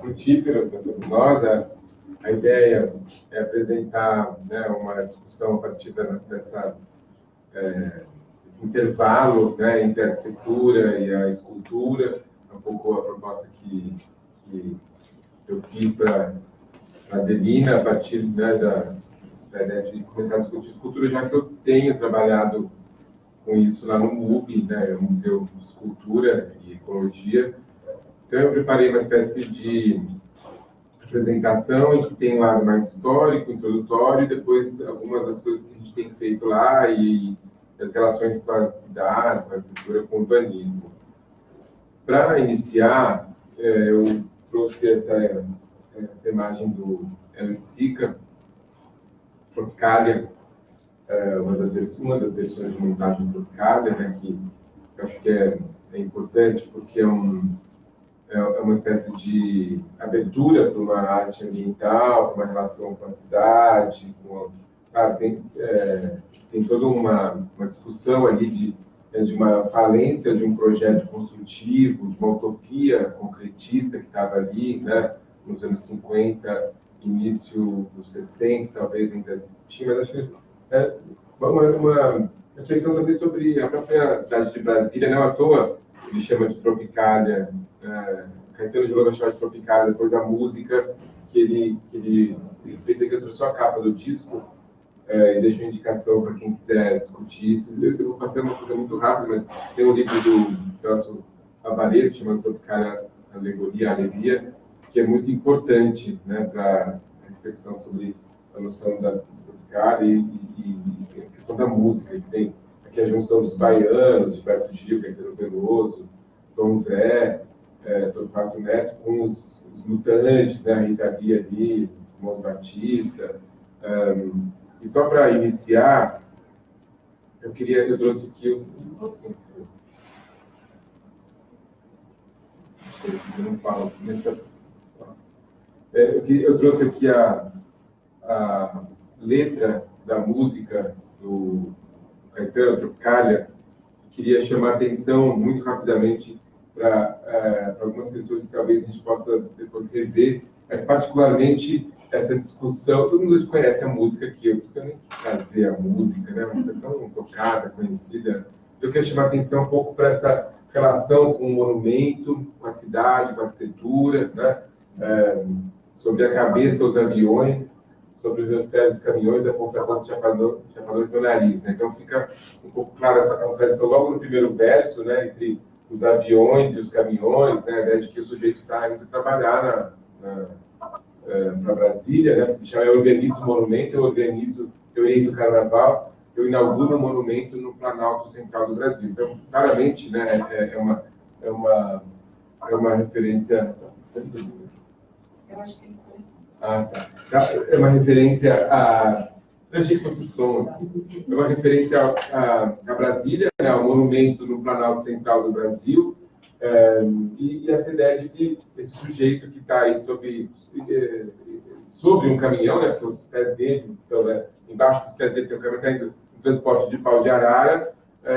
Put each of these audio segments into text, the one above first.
frutífero para todos nós. A ideia é apresentar, né, uma discussão a partir desse intervalo, né, entre a arquitetura e a escultura, um pouco a proposta que eu fiz para a Adelina, a partir, né, da ideia de começar a discutir escultura, já que eu tenho trabalhado com isso lá no MUB, né, o Museu de Escultura e Ecologia. Então, eu preparei uma espécie de apresentação em que tem um lado mais histórico, introdutório, e depois algumas das coisas que a gente tem feito lá e as relações com a cidade, com a arquitetura, com o urbanismo. Para iniciar, eu trouxe essa imagem do Hélio Sica, Tropicália, uma das versões de montagem de Tropicália, né, que eu acho que é importante porque é uma espécie de abertura para uma arte ambiental, para uma relação com a cidade. Tem toda uma discussão ali de uma falência de um projeto construtivo, de uma utopia concretista que estava ali, né, nos anos 50, início dos 60, talvez ainda tinha, mas acho que uma reflexão também sobre a própria cidade de Brasília, não à toa ele chama de Tropicália, Caetano de Lourdes chama de Tropicália, depois a música que ele fez aqui, eu trouxe só a capa do disco, e deixo uma indicação para quem quiser discutir isso. Eu vou fazer uma coisa muito rápida, mas tem um livro do Celso Favareto, chamado Tropicália, Alegoria, Alegria, que é muito importante, né, para a reflexão sobre a noção da Tropicália e a questão da música, que tem aqui a junção dos baianos, Gilberto Gil, Caetano Veloso, Tom Zé, Torquato Neto, com os mutantes, né, a Rita Lee ali, Simone Batista. E só para iniciar, eu trouxe aqui eu não falo, eu trouxe aqui a letra da música do Caetano, Tropicália. Queria chamar a atenção muito rapidamente para algumas questões que talvez a gente possa depois rever, mas particularmente essa discussão. Todo mundo conhece a música aqui, eu nem quis trazer a música, né? Mas é tão tocada, conhecida. Eu quero chamar a atenção um pouco para essa relação com o monumento, com a cidade, com a arquitetura, né? Sobre a cabeça, os aviões, sobre os meus pés, os caminhões, a ponta a ponta de chapadores do nariz, né? Então fica um pouco clara essa contradição logo no primeiro verso, né? Entre os aviões e os caminhões, né? A ideia de que o sujeito está indo trabalhar para Brasília, né? Porque já eu organizo o monumento, eu oriento o carnaval, eu inauguro o monumento no Planalto Central do Brasil. Então, claramente, né? É uma referência. Eu acho que tá. É uma referência a. Eu achei que fosse o som aqui. É uma referência a Brasília, né? Ao monumento no Planalto Central do Brasil. E essa ideia de que esse sujeito que está aí sobre um caminhão, né, porque os pés dele estão, né, embaixo dos pés dele tem um caminhão, está indo no transporte de pau de arara,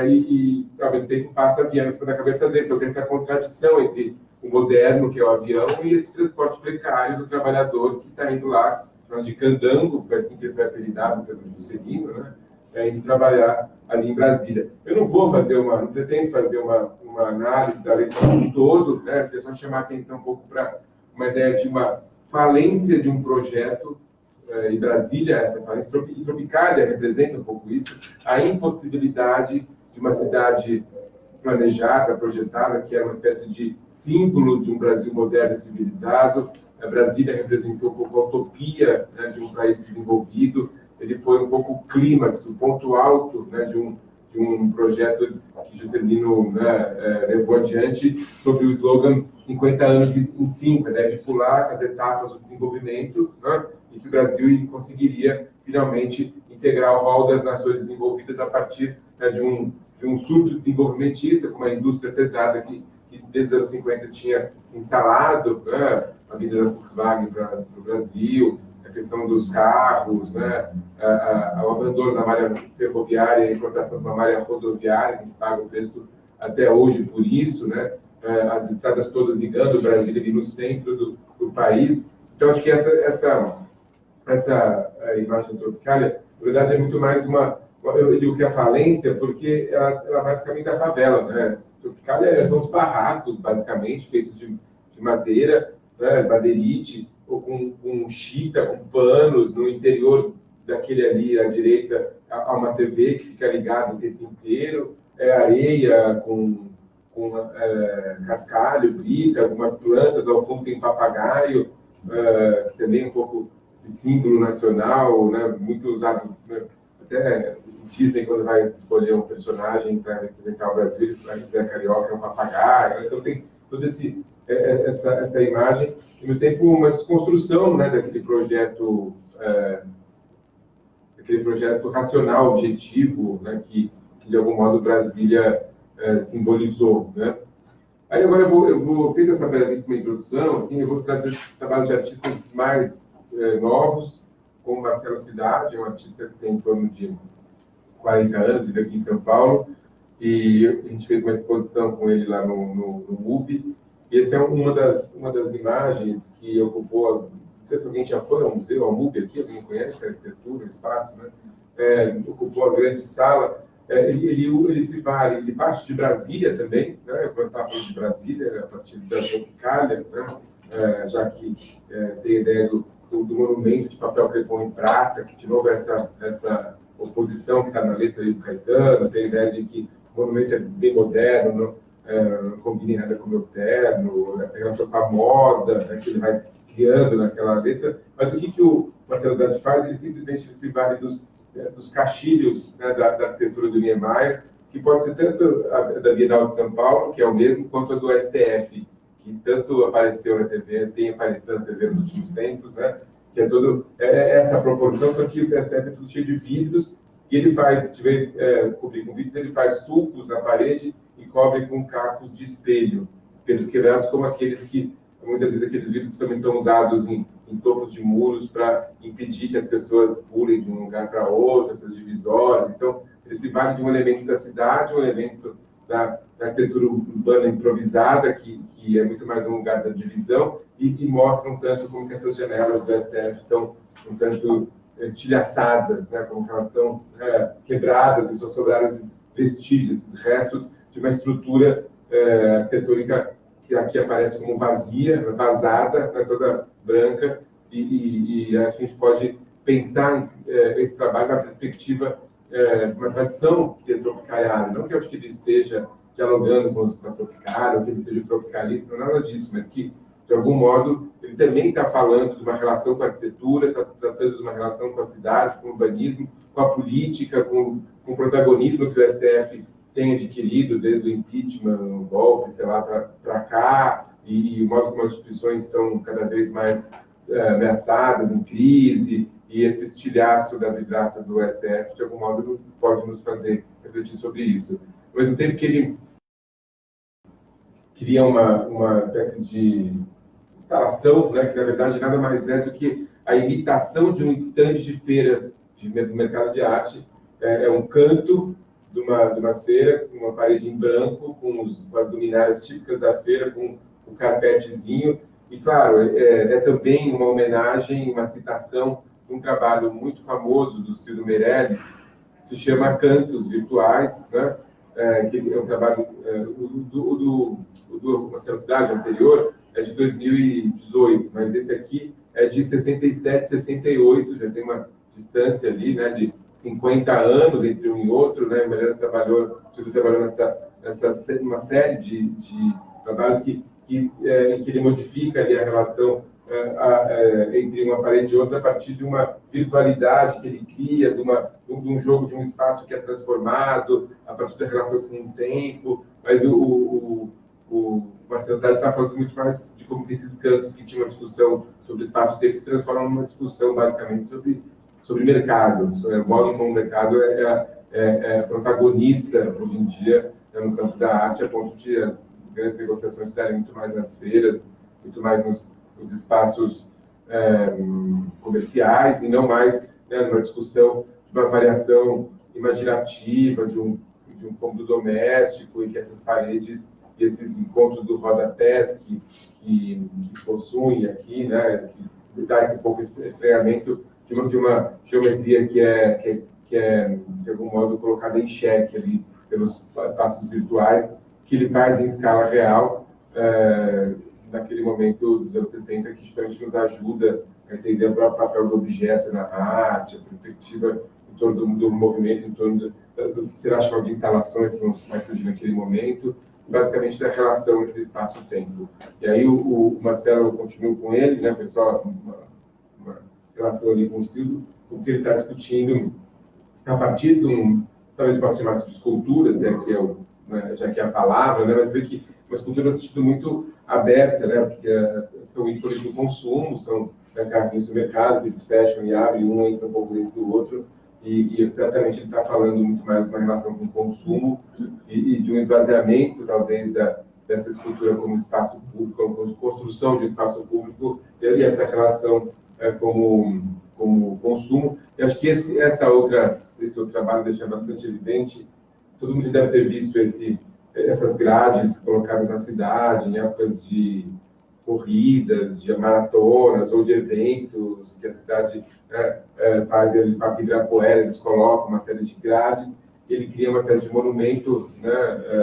e ao mesmo tempo passa avião em cima da cabeça dele. Então tem essa contradição entre o moderno, que é o avião, e esse transporte precário do trabalhador que está indo lá, chamado de candango, foi assim que ele foi apelidado pelo Juscelino, né? Indo trabalhar ali em Brasília. Eu não pretendo fazer uma análise da letra como um todo, né? Eu só chamar a atenção um pouco para uma ideia de uma falência de um projeto em Brasília, essa falência, e Tropicália representa um pouco isso, a impossibilidade de uma cidade planejada, projetada, que era uma espécie de símbolo de um Brasil moderno e civilizado. A Brasília representou um pouco a utopia, né, de um país desenvolvido. Ele foi um pouco o clímax, o ponto alto, né, de um projeto que Juscelino, né, levou adiante sob o slogan 50 anos em 5, né, de pular as etapas do desenvolvimento, né, e que o Brasil conseguiria finalmente integrar o rol das nações desenvolvidas a partir, né, de um surto desenvolvimentista, com uma indústria pesada que desde os anos 50 tinha se instalado, né, a vinda da Volkswagen para o Brasil, a questão dos carros, né, o abandono da malha ferroviária, a implantação de uma malha rodoviária, que a gente paga o preço até hoje por isso, né, as estradas todas ligando o Brasil ali no centro do país. Então, acho que essa imagem Tropicália, na verdade, é muito mais eu digo que é a falência, porque ela vai para o caminho da favela, né? Tropicália são os barracos, basicamente, feitos de madeira, né? Madeirite, ou com chita, com panos, no interior daquele ali, à direita, há uma TV que fica ligada o tempo inteiro, areia com cascalho, brita, algumas plantas, ao fundo tem papagaio, que também é um pouco esse símbolo nacional, né, muito usado, né, até o Disney, quando vai escolher um personagem para representar o Brasil, para dizer carioca é um papagaio, né, então tem toda essa imagem, e no tempo uma desconstrução, né, daquele projeto racional, objetivo, né, que de algum modo Brasília simbolizou, né? Aí agora eu vou feita essa brevíssima introdução, assim, eu vou trazer trabalhos de artistas mais novos, como Marcelo Cidade, um artista que tem em torno de 40 anos, vive aqui em São Paulo, e a gente fez uma exposição com ele lá no MUB, e essa é uma das imagens que ocupou, não sei se alguém já foi ao museu, ao MUB aqui, alguém conhece a arquitetura, o espaço, né? Ocupou a grande sala. Ele parte de Brasília também, né? Quando estava falando de Brasília, a partir da Tropicália, né? Já que tem a ideia do monumento de papel crepom em prata, que de novo essa oposição que está na letra do Caetano, tem a ideia de que o monumento é bem moderno, não combina nada com o meu terno, essa relação com a moda, né, que ele vai criando naquela letra. Mas o que o Marcelo Cidade faz? Ele simplesmente se vale dos caixilhos, né, da arquitetura do Niemeyer, que pode ser tanto a da Bienal de São Paulo, que é o mesmo, quanto a do STF, que tanto apareceu na TV, tem aparecido na TV nos últimos tempos, né? Que é todo essa proporção, só que o STF é tudo cheio de vidros, e ele faz, de vez cobrir com vidros, ele faz sulcos na parede e cobre com cacos de espelhos quebrados, como aqueles que, muitas vezes, aqueles vidros que também são usados em topos de muros para impedir que as pessoas pulem de um lugar para outro, essas divisórias. Então, ele se vale de um elemento da cidade, um elemento da arquitetura urbana improvisada, que é muito mais um lugar da divisão, e mostra um tanto como que essas janelas do STF estão um tanto estilhaçadas, né, como que elas estão quebradas, e só sobraram esses vestígios, esses restos de uma estrutura arquitetônica que aqui aparece como vazia, vazada, né, toda branca, e acho que a gente pode pensar esse trabalho na perspectiva de uma tradição que é tropicaliana, não que eu acho que ele esteja dialogando com a Tropicália, ou que ele seja tropicalista, não é nada disso, mas que, de algum modo, ele também está falando de uma relação com a arquitetura, está tratando de uma relação com a cidade, com o urbanismo, com a política, com o protagonismo que o STF tem adquirido desde o impeachment, o golpe, sei lá, para cá, e o modo como as instituições estão cada vez mais ameaçadas, em crise, e esse estilhaço da vidraça do STF, de algum modo, pode nos fazer refletir sobre isso. Ao mesmo tempo que ele cria uma espécie de instalação, né, que na verdade nada mais é do que a imitação de um estande de feira do mercado de arte. É um canto de uma feira, com uma parede em branco, com as luminárias típicas da feira, com o carpetezinho. E, claro, é também uma homenagem, uma citação de um trabalho muito famoso do Ciro Meirelles, que se chama Cantos Virtuais, né? Que é um trabalho do Marcelo Cidade anterior, é de 2018, mas esse aqui é de 67, 68, já tem uma distância ali, né, de 50 anos entre um e outro, né? Meirelles trabalhou uma série de trabalhos que ele modifica ali a relação entre uma parede e outra a partir de uma virtualidade que ele cria, de um jogo, de um espaço que é transformado, a partir da relação com o tempo. Mas o Marcelo Cidade está falando muito mais de como que esses cantos que tinham uma discussão sobre espaço e tempo se transformam numa discussão basicamente sobre mercado, sobre o modo como o mercado é protagonista hoje em dia, no campo da arte, a ponto de as grandes negociações se darem muito mais nas feiras, muito mais nos espaços comerciais, e não mais, né, numa discussão de uma variação imaginativa, de um cômodo doméstico, e que essas paredes esses encontros do rodapés que possuem aqui, né, que dá esse pouco estranhamento de uma geometria que é, de algum modo, colocada em xeque ali pelos espaços virtuais, que ele faz em escala real, naquele momento dos anos 60, que justamente nos ajuda a entender o próprio papel do objeto na arte, a perspectiva em torno do movimento, em torno do que será chamado de instalações que vai surgir naquele momento, basicamente da relação entre espaço e tempo. E aí o Marcelo continua com ele, né, foi só uma relação ali com o Silvio, porque ele está discutindo a partir de talvez possa chamar-se de escultura, já que é a palavra, né, mas vê que uma escultura no sentido muito aberta, né, porque são ícones do consumo, são carrinhos do mercado, que eles fecham e abrem, um entra um pouco dentro do outro, e certamente ele está falando muito mais de uma relação com o consumo e de um esvaziamento, talvez, dessa escultura como espaço público, como construção de espaço público, e essa relação como consumo. Eu acho que esse outro trabalho deixa bastante evidente. Todo mundo deve ter visto essas grades colocadas na cidade em épocas de corridas, de maratonas ou de eventos que a cidade faz ali para Ibirapuera, eles colocam uma série de grades, ele cria uma espécie de monumento, né,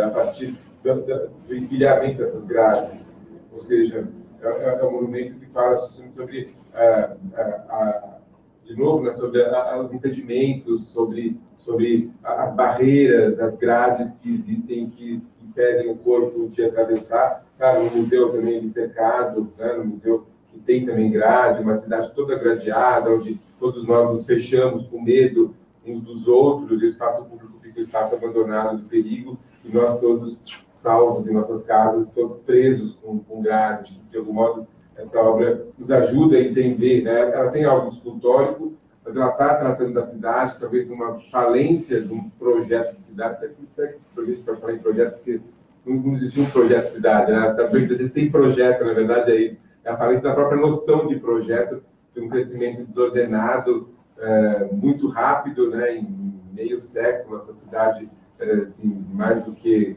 a partir do empilhamento dessas grades, ou seja, é um monumento que fala sobre de novo, né, sobre os impedimentos, sobre as barreiras, as grades que existem, que impedem o corpo de atravessar. Claro, no museu também ele cercado, né, no museu que tem também grade, uma cidade toda gradeada, onde todos nós nos fechamos com medo uns dos outros, e o espaço público fica o espaço abandonado do perigo, e nós todos salvos em nossas casas, todos presos com grade. De algum modo, essa obra nos ajuda a entender, né? Ela tem algo escultórico, mas ela está tratando da cidade, talvez uma falência de um projeto de cidade. Isso é que a gente pode falar em projeto, porque não existia um projeto de cidade, né? A cidade foi feita sem projeto, na verdade é isso. É a falência da própria noção de projeto, de um crescimento desordenado, muito rápido, né? Em meio século, essa cidade, assim, mais do que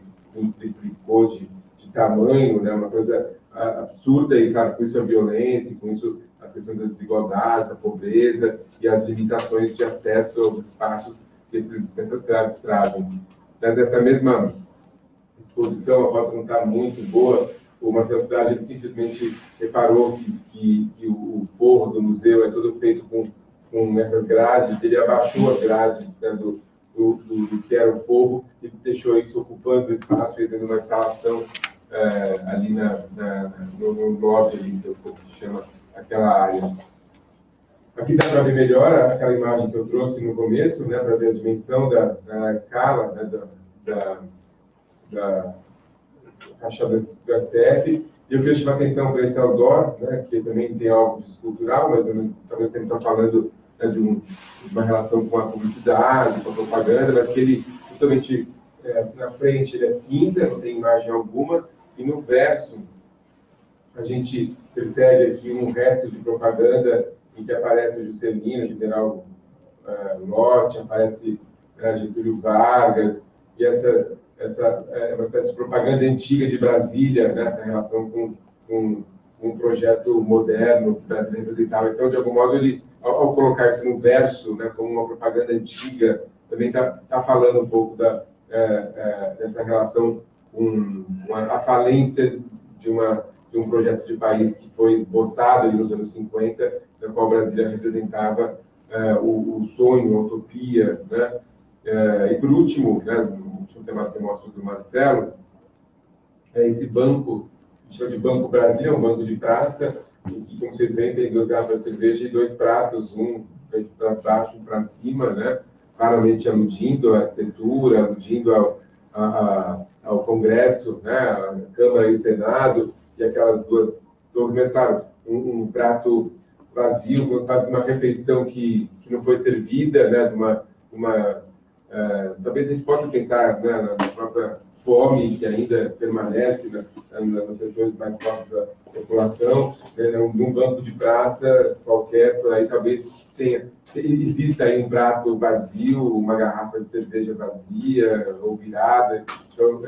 triplicou de tamanho, né? Uma coisa absurda, e claro, com isso a violência, com isso as questões da desigualdade, da pobreza e as limitações de acesso aos espaços que essas grades trazem. Dessa mesma exposição, a foto não está muito boa, o Marcelo Cidade ele simplesmente reparou que o forro do museu é todo feito com essas grades, ele abaixou as grades, né, do que era o forro e deixou isso ocupando o espaço, fazendo uma instalação ali no lobby, ali, que se chama aquela área. Aqui dá para ver melhor aquela imagem que eu trouxe no começo, né, para ver a dimensão da escala, né, da fachada do STF. E eu queria chamar a atenção para esse outdoor, né, que também tem algo de escultural, mas talvez tenha que estar falando, né, de uma relação com a publicidade, com a propaganda, mas que ele, totalmente na frente, ele é cinza, não tem imagem alguma, e no verso a gente percebe aqui um resto de propaganda em que aparece o Juscelino, General Lott, aparece Getúlio Vargas, e essa é uma espécie de propaganda antiga de Brasília, né, essa relação com um projeto moderno que Brasília representava. Então, de algum modo, ele, ao colocar isso no verso, né, como uma propaganda antiga, também está falando um pouco dessa relação com a falência de um projeto de país que foi esboçado ali nos anos 50, na qual Brasília representava o sonho, a utopia, né? E por último, né, o último tema que eu mostro do Marcelo, é esse banco, que chama de Banco Brasília, um banco de praça, em que, como vocês veem, tem 2 garrafas de cerveja e 2 pratos, um para baixo e um para cima, né? Claramente aludindo à arquitetura, aludindo ao Congresso, né? A Câmara e o Senado, e aquelas duas torres, mas, claro, um prato vazio, quase uma refeição que não foi servida, né? Talvez a gente possa pensar, né, na própria fome que ainda permanece nos setores mais pobres da população, né, num banco de praça qualquer, por aí talvez exista aí um prato vazio, uma garrafa de cerveja vazia ou virada. Então,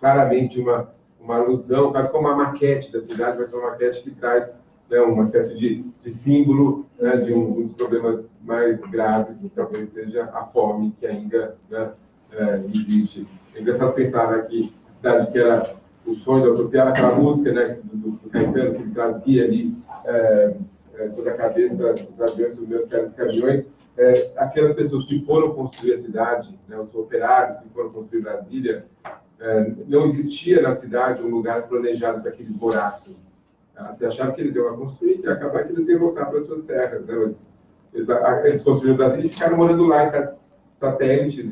claramente uma alusão, quase como uma maquete da cidade, mas uma maquete que traz, né, uma espécie de símbolo, né, de um dos problemas mais graves, que talvez seja a fome, que ainda, né, existe. É engraçado pensar, né, que a cidade que era o sonho da utopia, aquela música, né, do Caetano, que ele trazia ali sobre a cabeça dos aviões, sobre meus caros caminhões, aquelas pessoas que foram construir a cidade, né, os operários que foram construir Brasília, não existia na cidade um lugar planejado para que eles morassem. Você achava que eles iam construir e acabar que eles iam voltar para as suas terras. Né? Mas eles construíram Brasília e ficaram morando lá, em satélites,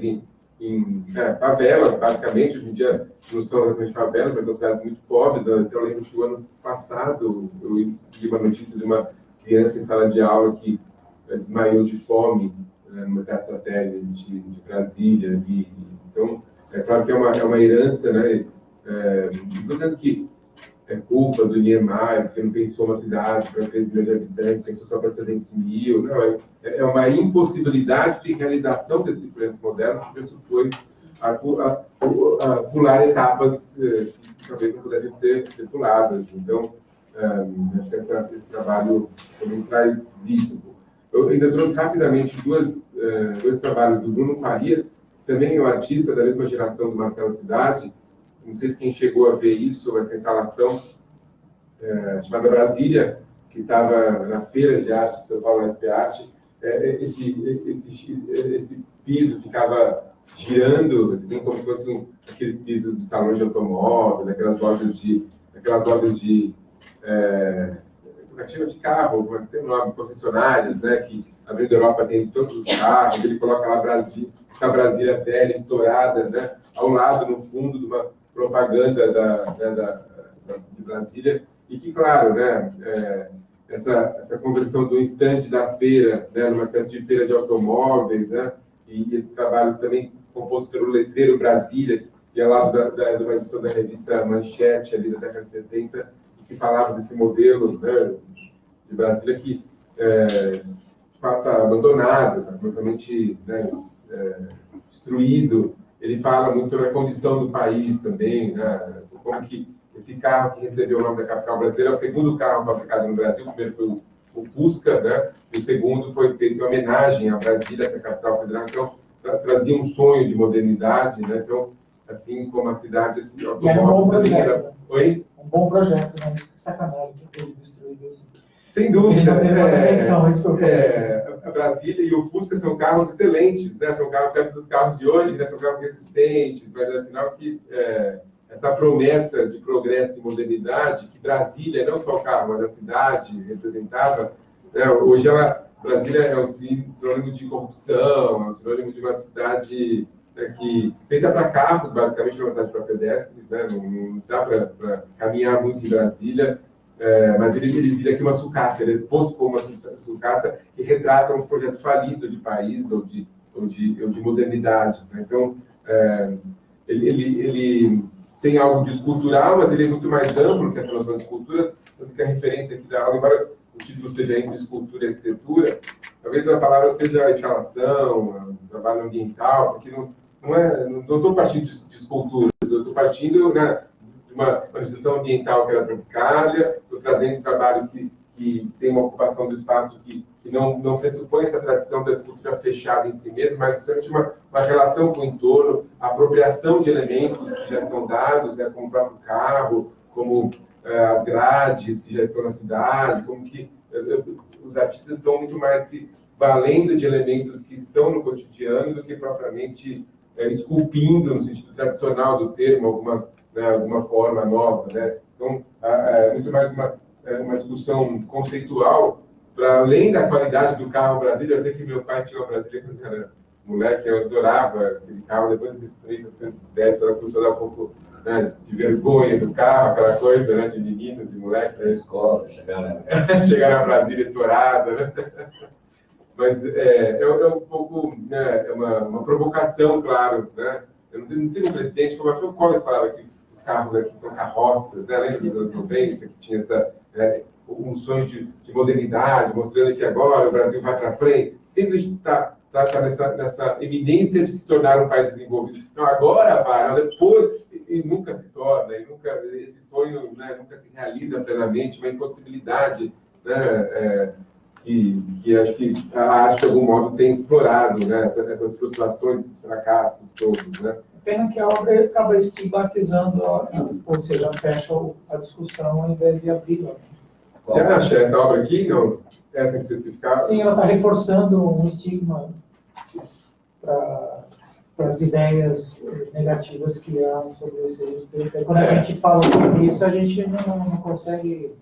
em favelas, basicamente. Hoje em dia não são exatamente favelas, mas são cidades muito pobres. Eu lembro que o ano passado eu li uma notícia de uma criança em sala de aula que desmaiou de fome, né, numa cidade satélite de Brasília. Então, é claro que é uma herança, né? Portanto, que é culpa do Niemeyer, porque não pensou uma cidade para 3 milhões de habitantes, pensou só para 300 mil. Não, é uma impossibilidade de realização desse projeto moderno que pressupôs a pular etapas que talvez não pudessem ser puladas. Então, acho que esse trabalho também traz isso. Eu ainda trouxe rapidamente dois trabalhos do Bruno Faria, também é um artista da mesma geração do Marcelo Cidade. Não sei se quem chegou a ver isso, essa instalação chamada Brasília, que estava na Feira de Arte de São Paulo, na SP Arte. Esse piso ficava girando, assim, como se fossem aqueles pisos de salão de automóvel, daquelas lojas de carro, tem um nome, concessionárias, né, que a Avenida Europa tem todos os carros, ele coloca lá Brasília velha, estourada, né, ao lado, no fundo, de uma propaganda de Brasília, e que, claro, né, essa conversão do estande da feira, né, numa espécie de feira de automóveis, né, e esse trabalho também composto pelo letreiro Brasília, que é lá de uma edição da revista Manchete, ali da década de 70, e que falava desse modelo, né, de Brasília que, de fato, está abandonado, está completamente, né, destruído. Ele fala muito sobre a condição do país também, né, como que esse carro que recebeu o nome da capital brasileira é o segundo carro fabricado no Brasil. O primeiro foi o Fusca, né, e o segundo foi feito em homenagem a Brasília, essa capital federal. Então, trazia um sonho de modernidade, né? Então, assim como a cidade, esse automóvel também era... Oi? Um bom projeto, né? Sacanagem de ter destruído assim. Sem dúvida. A Brasília e o Fusca são carros excelentes, né? São carros perto dos carros de hoje, né? São carros resistentes, mas afinal que essa promessa de progresso e modernidade que Brasília, não só o carro, mas a cidade representava, né? Hoje Brasília é um sinônimo de corrupção, é um sinônimo de uma cidade que feita para carros, basicamente, não é uma cidade para pedestres, né? Não dá para caminhar muito em Brasília, mas ele vira aqui uma sucata, ele é exposto como uma sucata que retrata um projeto falido de país ou de modernidade, né? Então, ele tem algo de escultural, mas ele é muito mais amplo que essa noção de escultura, tanto que a referência aqui da aula, embora o título seja entre escultura e arquitetura, talvez a palavra seja a instalação, o trabalho ambiental, porque não estou partindo de esculturas, eu estou partindo, né, de uma manifestação ambiental que era a Tropicália, estou trazendo trabalhos que têm uma ocupação do espaço que não pressupõe essa tradição da escultura fechada em si mesma, mas justamente uma relação com o entorno, a apropriação de elementos que já estão dados, né, como o próprio carro, como as grades que já estão na cidade, como que os artistas estão muito mais se valendo de elementos que estão no cotidiano do que propriamente esculpindo, no sentido tradicional do termo, alguma forma nova, né? Então, muito mais uma discussão conceitual para além da qualidade do carro Brasília. Eu sei que meu pai tinha uma Brasília quando era moleque, eu adorava aquele carro, depois eu me desce para funcionar um pouco, né, de vergonha do carro, aquela coisa, né, de menino, de moleque da escola, chegar na Brasília estourada, né? Mas é um pouco, né, uma provocação, claro, né? Eu não tenho um presidente, como foi o Collor que falava que os carros aqui são carroças, né? Lembra dos anos 90, que tinha um sonho de modernidade, mostrando que agora o Brasil vai para frente. Sempre a gente está está nessa eminência de se tornar um país desenvolvido. Então, agora vai, depois, e nunca se torna, e nunca, esse sonho, né, nunca se realiza plenamente, uma impossibilidade, né, que acho que a arte, de algum modo, tem explorado, né, essas frustrações, esses fracassos todos. Né? Pena que a obra acaba estigmatizando, ou seja, fecha a discussão ao invés de abri-la. Você acha essa obra aqui, não? Essa em especificar? Sim, ela está reforçando um estigma para as ideias negativas que há sobre esse respeito. E quando a gente fala sobre isso, a gente não consegue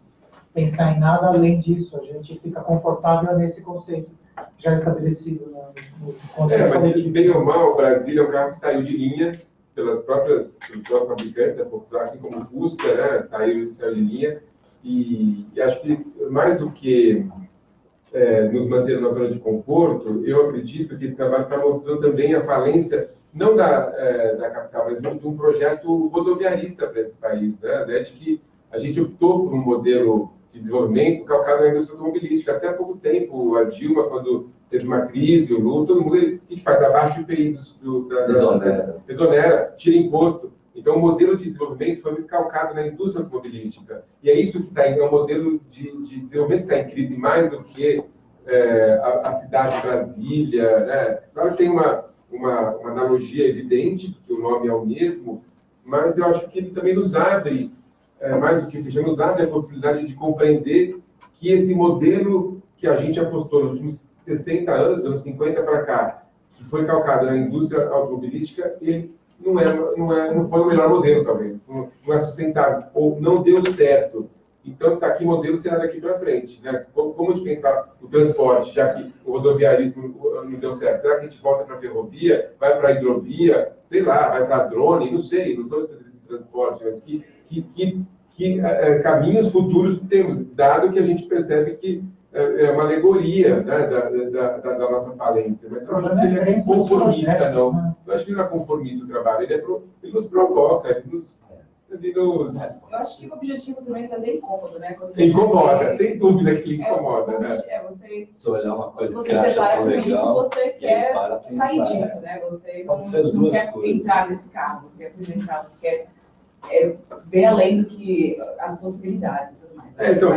pensar em nada além disso. A gente fica confortável nesse conceito já estabelecido no conceito mas coletivo. bem ou mal, o Brasília é um carro que saiu de linha pelos próprios fabricantes, assim como o Fusca, né, saiu de linha. E acho que mais do que nos manter numa zona de conforto, eu acredito que esse trabalho está mostrando também a falência, não da capital, mas de um projeto rodoviarista para esse país, né? De que a gente optou por um modelo de desenvolvimento calcado na indústria automobilística. Até há pouco tempo, a Dilma, quando teve uma crise, o Lula, todo mundo, o que faz? Abaixa o IPI exonera, tira imposto. Então, o modelo de desenvolvimento foi muito calcado na indústria automobilística. E é isso que está é um modelo de desenvolvimento que está em crise mais do que a cidade de Brasília. Né? Claro que tem uma analogia evidente, porque o nome é o mesmo, mas eu acho que ele também nos abre, mais do que seja, nos abre a possibilidade de compreender que esse modelo que a gente apostou nos últimos 60 anos, anos 50 para cá, que foi calcado na indústria automobilística, ele não foi o melhor modelo, talvez. Não é sustentável, ou não deu certo. Então, está aqui modelo será daqui para frente. Né? Como a gente pensar o transporte, já que o rodoviarismo não deu certo? Será que a gente volta para a ferrovia, vai para a hidrovia, sei lá, vai para drone? Não sei, não estou especialista em transporte, mas que caminhos futuros temos, dado que a gente percebe que é uma alegoria, né, da nossa falência. Mas eu acho que ele é conformista, não. Eu acho que ele não é conformista o trabalho, ele nos provoca, ele nos... Eu acho que o objetivo também é trazer incômodo, né? Incomoda, sem dúvida que incomoda, né? Você olhar uma coisa você que acha depara tão com legal, isso, você quer sair disso, né? Você não quer entrar nesse carro, você quer vivenciar, você quer ver além do que as possibilidades. Então,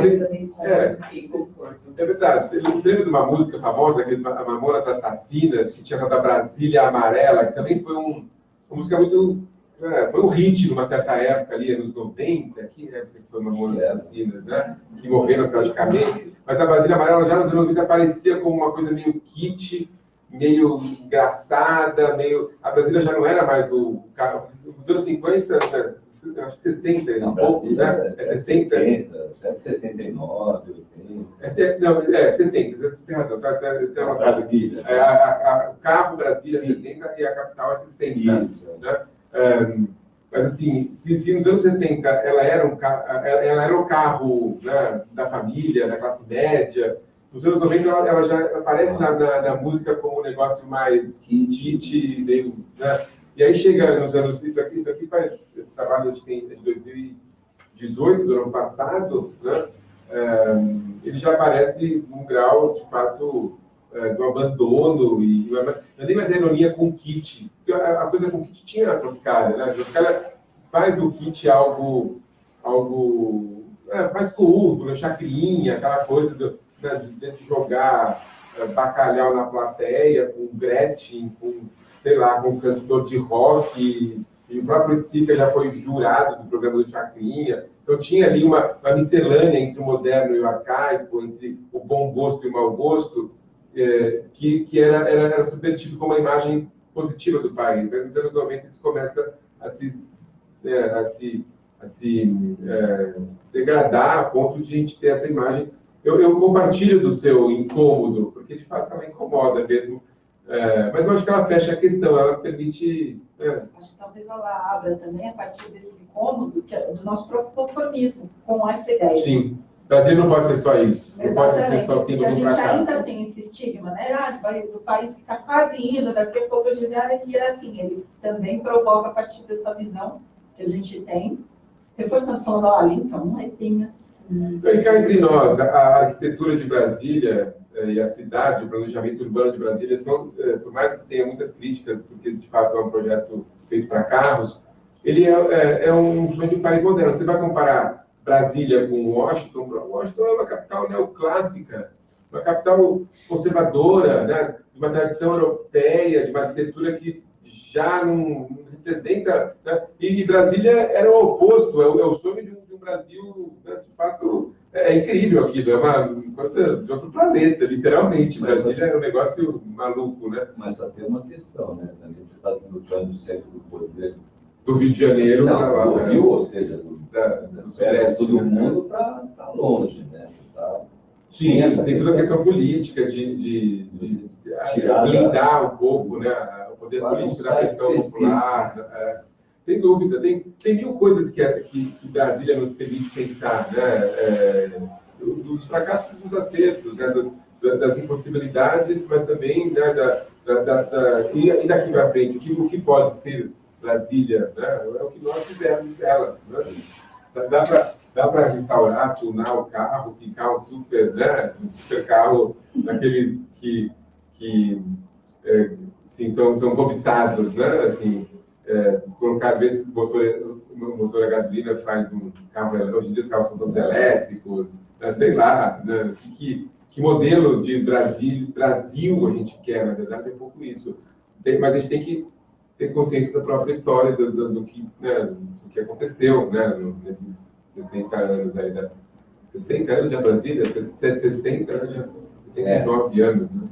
conforto. É verdade. Eu lembro de uma música famosa, aqueles Mamonas Assassinas, que tinha da Brasília Amarela, que também foi uma música muito... foi um hit numa certa época ali, anos 90, que época que foi Mamonas Assassinas, né? Que morreram tragicamente. Mas a Brasília Amarela já nos anos 90 aparecia como uma coisa meio kit, meio engraçada, meio... A Brasília já não era mais o carro... Nos anos 50, né? Acho que 60, um pouco, né? 60. 79, 80. Não, 70, você tem razão. Tem uma Brasília. O carro Brasília é 70 e a capital é 60. Isso. Né? Mas assim, se nos anos 70 ela era o carro, né, da família, da classe média, nos anos 90 ela já aparece na música como um negócio mais kit, meio, né? E aí chega nos anos... Isso aqui faz... Esse trabalho a gente tem de 2018, do ano passado, né? Ele já aparece num grau, de fato, do abandono, e não é nem mais a ironia com o kit. Porque a coisa com o kit tinha na Tropicália, né? A Tropicália faz do kit algo mais cool, né? Chacrinha, aquela coisa de jogar bacalhau na plateia, com Gretchen, sei lá, com um cantor de rock, e o próprio Sica já foi jurado do programa do Chacrinha. Então tinha ali uma miscelânea entre o moderno e o arcaico, entre o bom gosto e o mau gosto, que era subvertido como uma imagem positiva do país. Mas nos anos 90 isso começa a se degradar a ponto de a gente ter essa imagem. Eu compartilho do seu incômodo, porque de fato ela incomoda mesmo. Mas eu acho que ela fecha a questão, ela permite... Acho que talvez ela abra também, a partir desse incômodo, do nosso próprio conformismo com essa ideia. Sim. O Brasil não pode ser só isso. Não pode ser só símbolo do fracasso. A gente ainda tem esse estigma, né? Do país que está quase indo, daqui a pouco a gente e assim, ele também provoca a partir dessa visão que a gente tem, reforçando, falando, olha, então não é bem assim. E cá entre nós, a arquitetura de Brasília, e a cidade, o planejamento urbano de Brasília são, por mais que tenha muitas críticas, porque de fato é um projeto feito para carros, ele é um sonho de um país moderno. Você vai comparar Brasília com Washington? Washington é uma capital neoclássica, uma capital conservadora, né, de uma tradição europeia, de uma arquitetura que já não representa, né? E Brasília era o oposto, é o sonho de um Brasil, né, de fato, é incrível aquilo, é uma coisa de outro planeta, literalmente. Brasília é um negócio maluco, né? Mas só tem uma questão, né? Também você está deslocando o centro do poder Do Rio de Janeiro para lá. do Rio, ou seja, do Sudeste, todo né? mundo para longe, né? Você tá... Sim, tem toda a questão política de tirar blindar um pouco, né, o poder político da pressão popular. Sem dúvida, tem mil coisas que Brasília nos permite pensar, né, dos fracassos e dos acertos, né, das impossibilidades, mas também, né, e daqui para frente, o que pode ser Brasília, né, é o que nós fizemos dela. Né? Dá para restaurar, tunar o carro, ficar um super carro daqueles que assim, são cobiçados, né? Assim, colocar, às vezes, motor a gasolina faz um carro, hoje em dia os carros são todos elétricos, né? Sei lá, né? Que modelo de Brasil a gente quer, na verdade, é um pouco isso. Mas a gente tem que ter consciência da própria história, do que aconteceu, né? Nesses 60 anos aí, 60 anos de Brasília, 60 anos, 69 anos, né?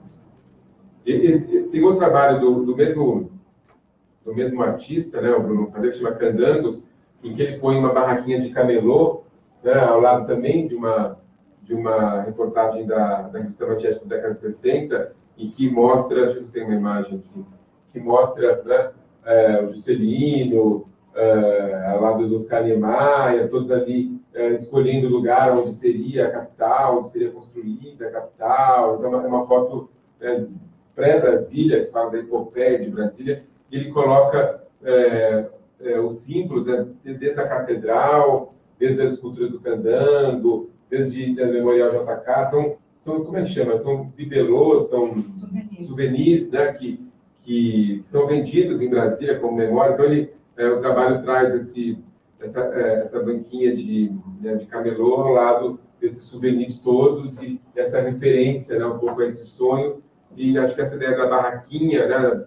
Tem outro trabalho do mesmo artista, né, o Bruno Fadeiro, que chama Candangos, em que ele põe uma barraquinha de camelô, né, ao lado também de uma reportagem da revista Manchete da década de 60, e que mostra, deixa eu ver se tem uma imagem aqui, que mostra, né, o Juscelino, ao lado dos Niemeyer, todos ali escolhendo o lugar onde seria a capital, onde seria construída a capital. Então, é uma foto pré-Brasília, que fala da epopeia de Brasília, e ele coloca os símbolos, né, desde a catedral, desde as esculturas do Candango, desde o Memorial JK, são como é que chama? São bibelôs, são souvenirs, né, que são vendidos em Brasília como memória. Então, o trabalho traz essa banquinha de camelô ao lado desses souvenirs todos e essa referência, né, um pouco a esse sonho. E acho que essa ideia da barraquinha, né,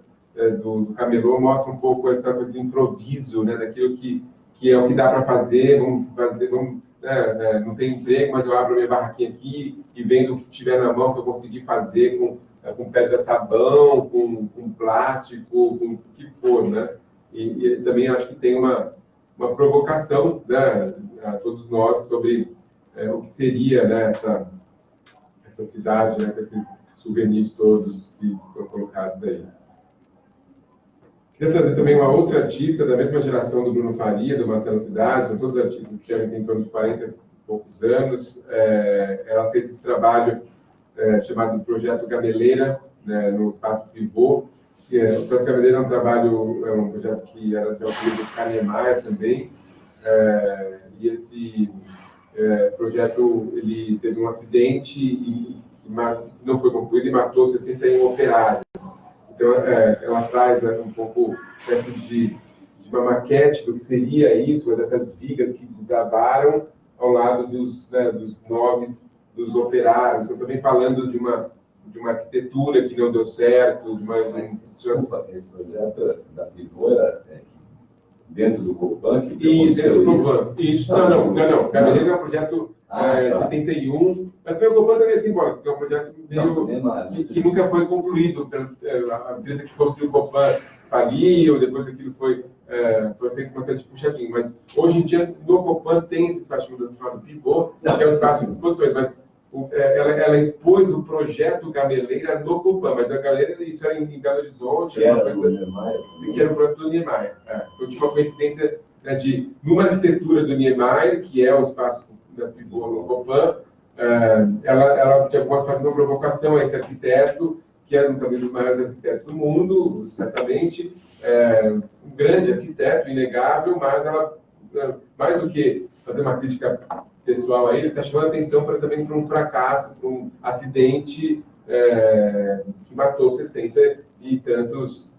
do camelô mostra um pouco essa coisa do improviso, né, daquilo que é o que dá para fazer, não tem emprego, mas eu abro a minha barraquinha aqui e vendo o que tiver na mão que eu consegui fazer com pedra sabão, com plástico, com o que for, né? E também acho que tem uma provocação, né, a todos nós sobre o que seria, né, essa cidade, né, com esses souvenirs todos que foram colocados aí. Queria trazer também uma outra artista da mesma geração do Bruno Faria, do Marcelo Cidade, são todos artistas que devem ter em torno de 40 e poucos anos. Ela fez esse trabalho chamado Projeto Gameleira, né, no Espaço Pivô. O Projeto Gameleira é um projeto que era de autoria do Niemeyer também, e esse projeto ele teve um acidente e não foi concluído e matou 61 operários. Então, ela traz, né, um pouco de uma maquete do que seria isso, uma dessas vigas que desabaram ao lado dos nomes dos operários. Eu também falando de uma arquitetura que não deu certo, Desculpa, esse projeto da Pivô era dentro do Copan? Isso, dentro do Copan. Isso, não. Gameleira é um projeto de 71, mas também o Copan também é simbólico, porque é um projeto que nunca foi concluído. A empresa que construiu o Copan faliu, depois aquilo foi feito uma coisa de puxadinho. Mas hoje em dia, no Copan tem esse espaço chamado Pivô, que é um espaço de exposições, mas ela expôs o projeto Gameleira no Copan, mas a Gameleira, isso era em Belo Horizonte, que era o projeto do Niemeyer. Então tinha uma coincidência, né, numa arquitetura do Niemeyer, que é o espaço da Pivô no Copan, ela de alguma forma uma provocação a esse arquiteto, que era talvez um dos maiores arquitetos do mundo, certamente, um grande arquiteto, inegável, mas ela, mais do que fazer uma crítica pessoal a ele, está chamando a atenção também para um fracasso, para um acidente que matou 60 e tantos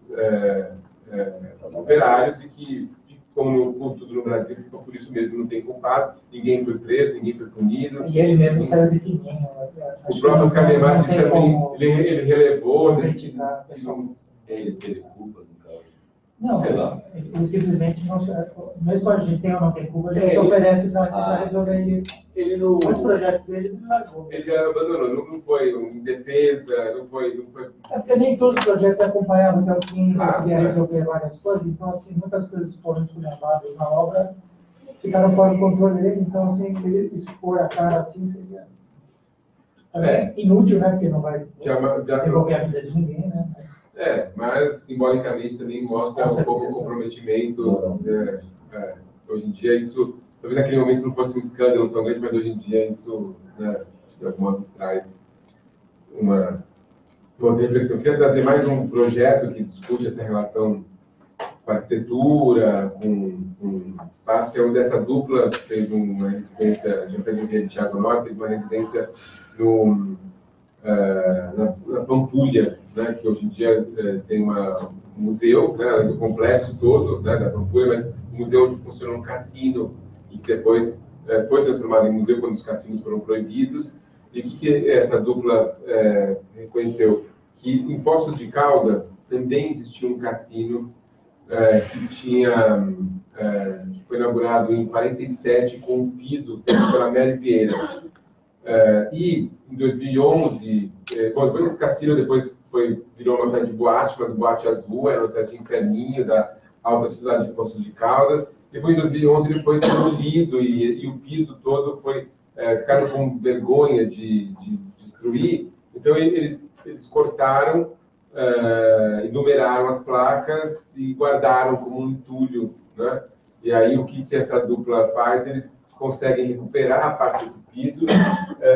operários e que, como tudo no Brasil, ficou por isso mesmo, não tem culpados, ninguém foi preso, ninguém foi punido. E ele mesmo saiu de fininho. O próprio Ascamemar disse também, ele relevou, Ele teve culpa no caso. Não, sei lá. Ele simplesmente não. Mesmo quando a gente tem ou não tem culpa, a gente se oferece para resolver. Ele não. Muitos projetos deles ele largou. Ele já abandonou, não foi em defesa, não foi. É porque nem todos os projetos acompanhavam até o fim, conseguia é. resolver várias coisas, então, assim, muitas coisas foram esculhambadas na obra, ficaram fora do controle dele, então, assim, ele expor a cara assim seria inútil, né? Porque não vai devolver a vida de ninguém, né? Mas simbolicamente também mostra um pouco o comprometimento. Hoje em dia, isso, talvez naquele momento não fosse um escândalo tão grande, mas hoje em dia isso, de algum modo, traz uma outra reflexão. Eu queria trazer mais um projeto que discute essa relação com a arquitetura, com espaço, que é onde essa dupla fez uma residência, de Thiago Norte, fez uma residência na Pampulha, né, que hoje em dia tem um museu, né, do complexo todo, né, da Pampulha, mas um museu onde funciona um cassino e que depois foi transformado em museu quando os cassinos foram proibidos. E o que essa dupla reconheceu? Que em Poços de Caldas também existia um cassino que foi inaugurado em 47 com um piso feito pela Mary Vieira. E em 2011, depois esse cassino virou uma hotel de boate, chamado Boate Azul, era um hotel de inferninho da alta cidade de Poços de Caldas. Depois, em 2011, ele foi demolido e o piso todo ficaram com vergonha de destruir. Então, eles cortaram e numeraram as placas e guardaram como um entulho, né? E aí, o que essa dupla faz? Eles conseguem recuperar a parte desse piso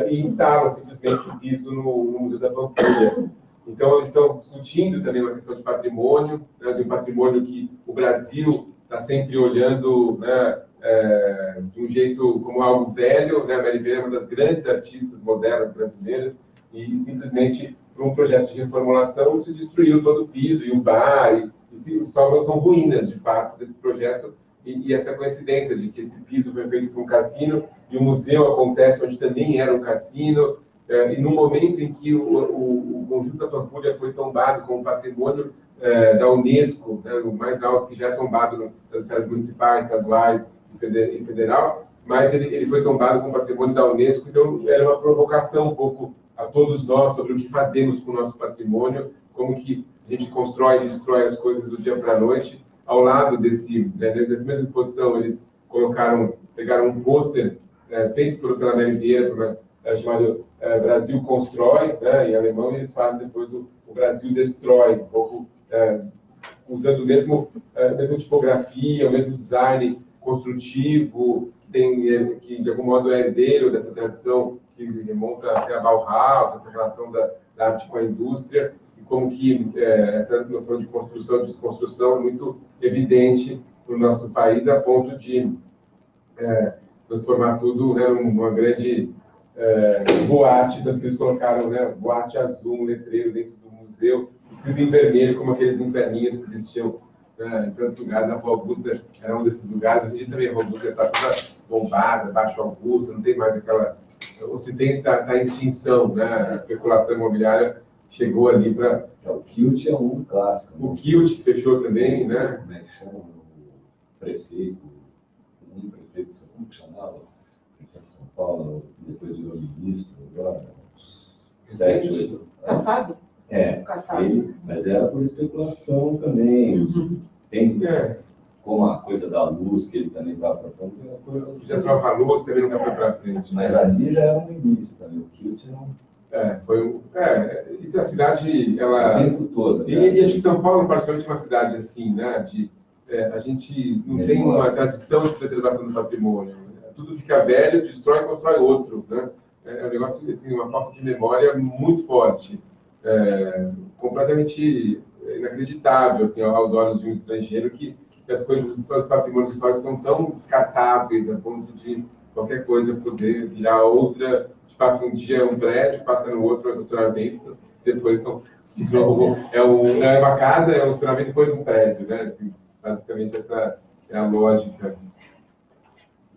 e instalam simplesmente o piso no Museu da Pampulha. Então, eles estão discutindo também uma questão de patrimônio, né, de um patrimônio que o Brasil está sempre olhando, né, de um jeito como algo velho, né? A Mary Vieira é uma das grandes artistas modernas brasileiras e simplesmente por um projeto de reformulação se destruiu todo o piso e o bar e são ruínas de fato desse projeto e essa coincidência de que esse piso foi feito para um cassino e o museu acontece onde também era um cassino e no momento em que o conjunto da Pampulha foi tombado como patrimônio da Unesco, né, o mais alto que já é tombado nas esferas municipais, estaduais e federal, mas ele foi tombado como patrimônio da Unesco, então era uma provocação um pouco a todos nós sobre o que fazemos com o nosso patrimônio, como que a gente constrói e destrói as coisas do dia para a noite. Ao lado dessa mesma exposição, eles pegaram um pôster feito pela Mary Vieira, chamado Brasil Constrói, né, em alemão, e eles fazem depois o Brasil Destrói, um pouco usando a mesma tipografia, o mesmo design construtivo, que de algum modo é herdeiro dessa tradição que remonta até a Bauhaus, essa relação da arte com a indústria, e como que essa noção de construção e desconstrução é muito evidente no nosso país, a ponto de transformar tudo, né, numa grande boate, tanto que eles colocaram, né, Boate Azul, um letreiro dentro do museu, escrito em vermelho, como aqueles inferninhos que existiam em tantos lugares. Na Rua Augusta era um desses lugares. Hoje em dia também a Rua Augusta está toda bombada, Baixo Augusta, não tem mais aquela... O Ocidente está em extinção, né? A especulação imobiliária chegou ali para... O Kilt é um clássico. O Kilt, que fechou também, né? Como é que chama? O prefeito, como que chamava? O prefeito de São Paulo, depois virou ministro, agora, 7, 8... Kassab? Mas era por especulação também. Uhum. Tem como a coisa da luz, que ele também estava propondo. Já trova a luz, também nunca foi para frente. Mas ali já era no início também. O Kilt não... Isso é a cidade, ela... O tempo todo. Né? E acho que São Paulo, particularmente, é uma cidade assim, né? A gente não tem uma tradição de preservação do patrimônio. Tudo fica velho, destrói e constrói outro, né? É um negócio, assim, uma falta de memória muito forte. Completamente inacreditável assim, aos olhos de um estrangeiro que as coisas, os patrimônios históricos são tão descartáveis a ponto de qualquer coisa poder virar outra, passa um dia um prédio, passa no outro um estacionamento, depois então, de novo, é uma casa, é um estacionamento, depois um prédio, né? Assim, basicamente essa é a lógica.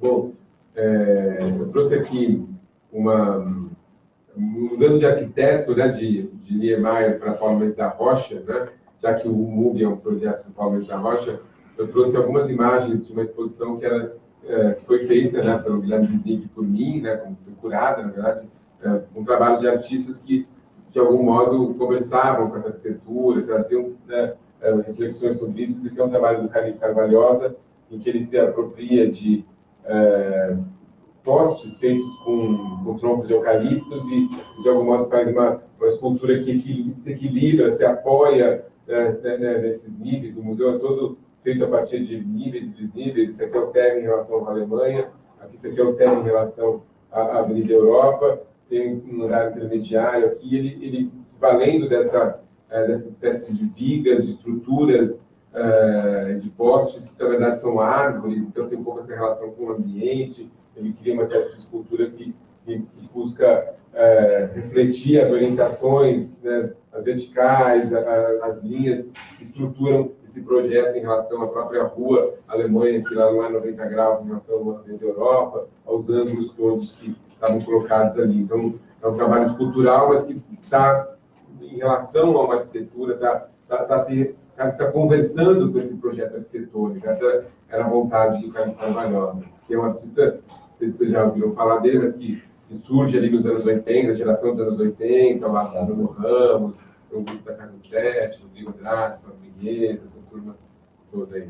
Bom, eu trouxe aqui mudando de arquiteto, né, de Niemeyer para Paulo Mendes da Rocha, né, já que o MUB é um projeto do Paulo Mendes da Rocha, eu trouxe algumas imagens de uma exposição que foi feita, né, pelo Guilherme Wisnik e por mim, né, foi curada, na verdade, um trabalho de artistas que, de algum modo, conversavam com essa arquitetura, traziam, né, reflexões sobre isso. Esse aqui é um trabalho do Carlinhos Carvalhosa, em que ele se apropria de postes feitos com troncos de eucaliptos e, de algum modo, faz uma escultura que se equilibra, se apoia nesses níveis. O museu é todo feito a partir de níveis e desníveis. Esse aqui é o térreo em relação à Alemanha, esse aqui é o térreo em relação à Avenida Europa, tem um lugar intermediário aqui, ele se valendo dessa espécie de vigas, de estruturas, de postes, que na verdade são árvores, então tem um pouco essa relação com o ambiente. Ele cria uma espécie de escultura que busca refletir as orientações, né, as verticais, as linhas que estruturam esse projeto em relação à própria rua Alemanha, que lá não é 90 graus em relação à Europa, aos ângulos todos que estavam colocados ali. Então, é um trabalho escultural, mas que está em relação a uma arquitetura, está conversando com esse projeto arquitetônico. Essa era a vontade do Carlos Carvalhosa, que é um artista, não sei se vocês já ouviram falar dele, mas que surge ali nos anos 80, a geração dos anos 80, lá do Bruno Ramos, o grupo da Casa 7, Rodrigo Andrade, Fábio Miguel, essa turma toda aí.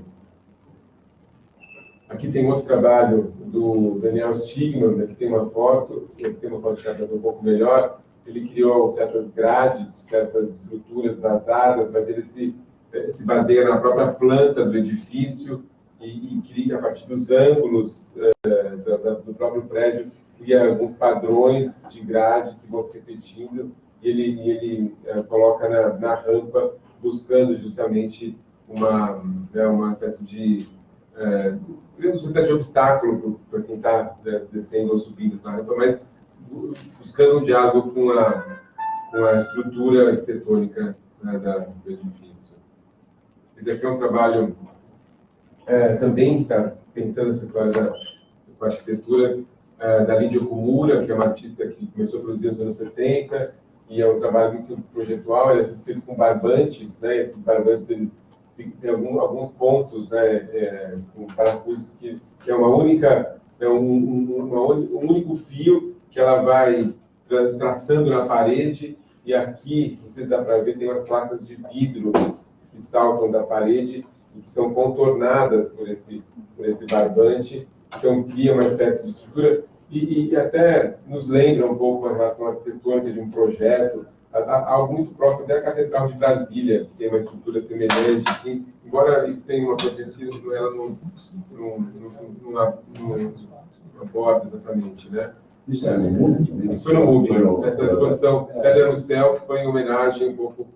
Aqui tem outro trabalho do Daniel Stigman, aqui tem uma foto que já está um pouco melhor. Ele criou certas grades, certas estruturas vazadas, mas ele se baseia na própria planta do edifício e cria, a partir dos ângulos do próprio prédio, cria alguns padrões de grade que vão se repetindo, e ele coloca na rampa, buscando justamente uma espécie de obstáculo para quem está descendo ou subindo essa rampa, mas buscando um diálogo com a estrutura arquitetônica, né, do edifício. Esse aqui é um trabalho também que está pensando essa história da arquitetura, da Lídia Okumura, que é uma artista que começou a produzir nos anos 70, e é um trabalho muito projetual. Ele é feito com barbantes, né? Esses barbantes, eles têm alguns pontos, né, com parafusos que é uma única, um único fio que ela vai traçando na parede, e aqui, você dá para ver, tem umas placas de vidro que saltam da parede e que são contornadas por esse barbante, então cria uma espécie de estrutura e até nos lembra um pouco a relação arquitetônica de um projeto, algo muito próximo até a Catedral de Brasília, que tem uma estrutura semelhante, assim, embora isso tenha uma perspectiva, ela não aborda exatamente, né? Isso foi no MUB, essa exposição Pedra no Céu, que foi em homenagem um pouco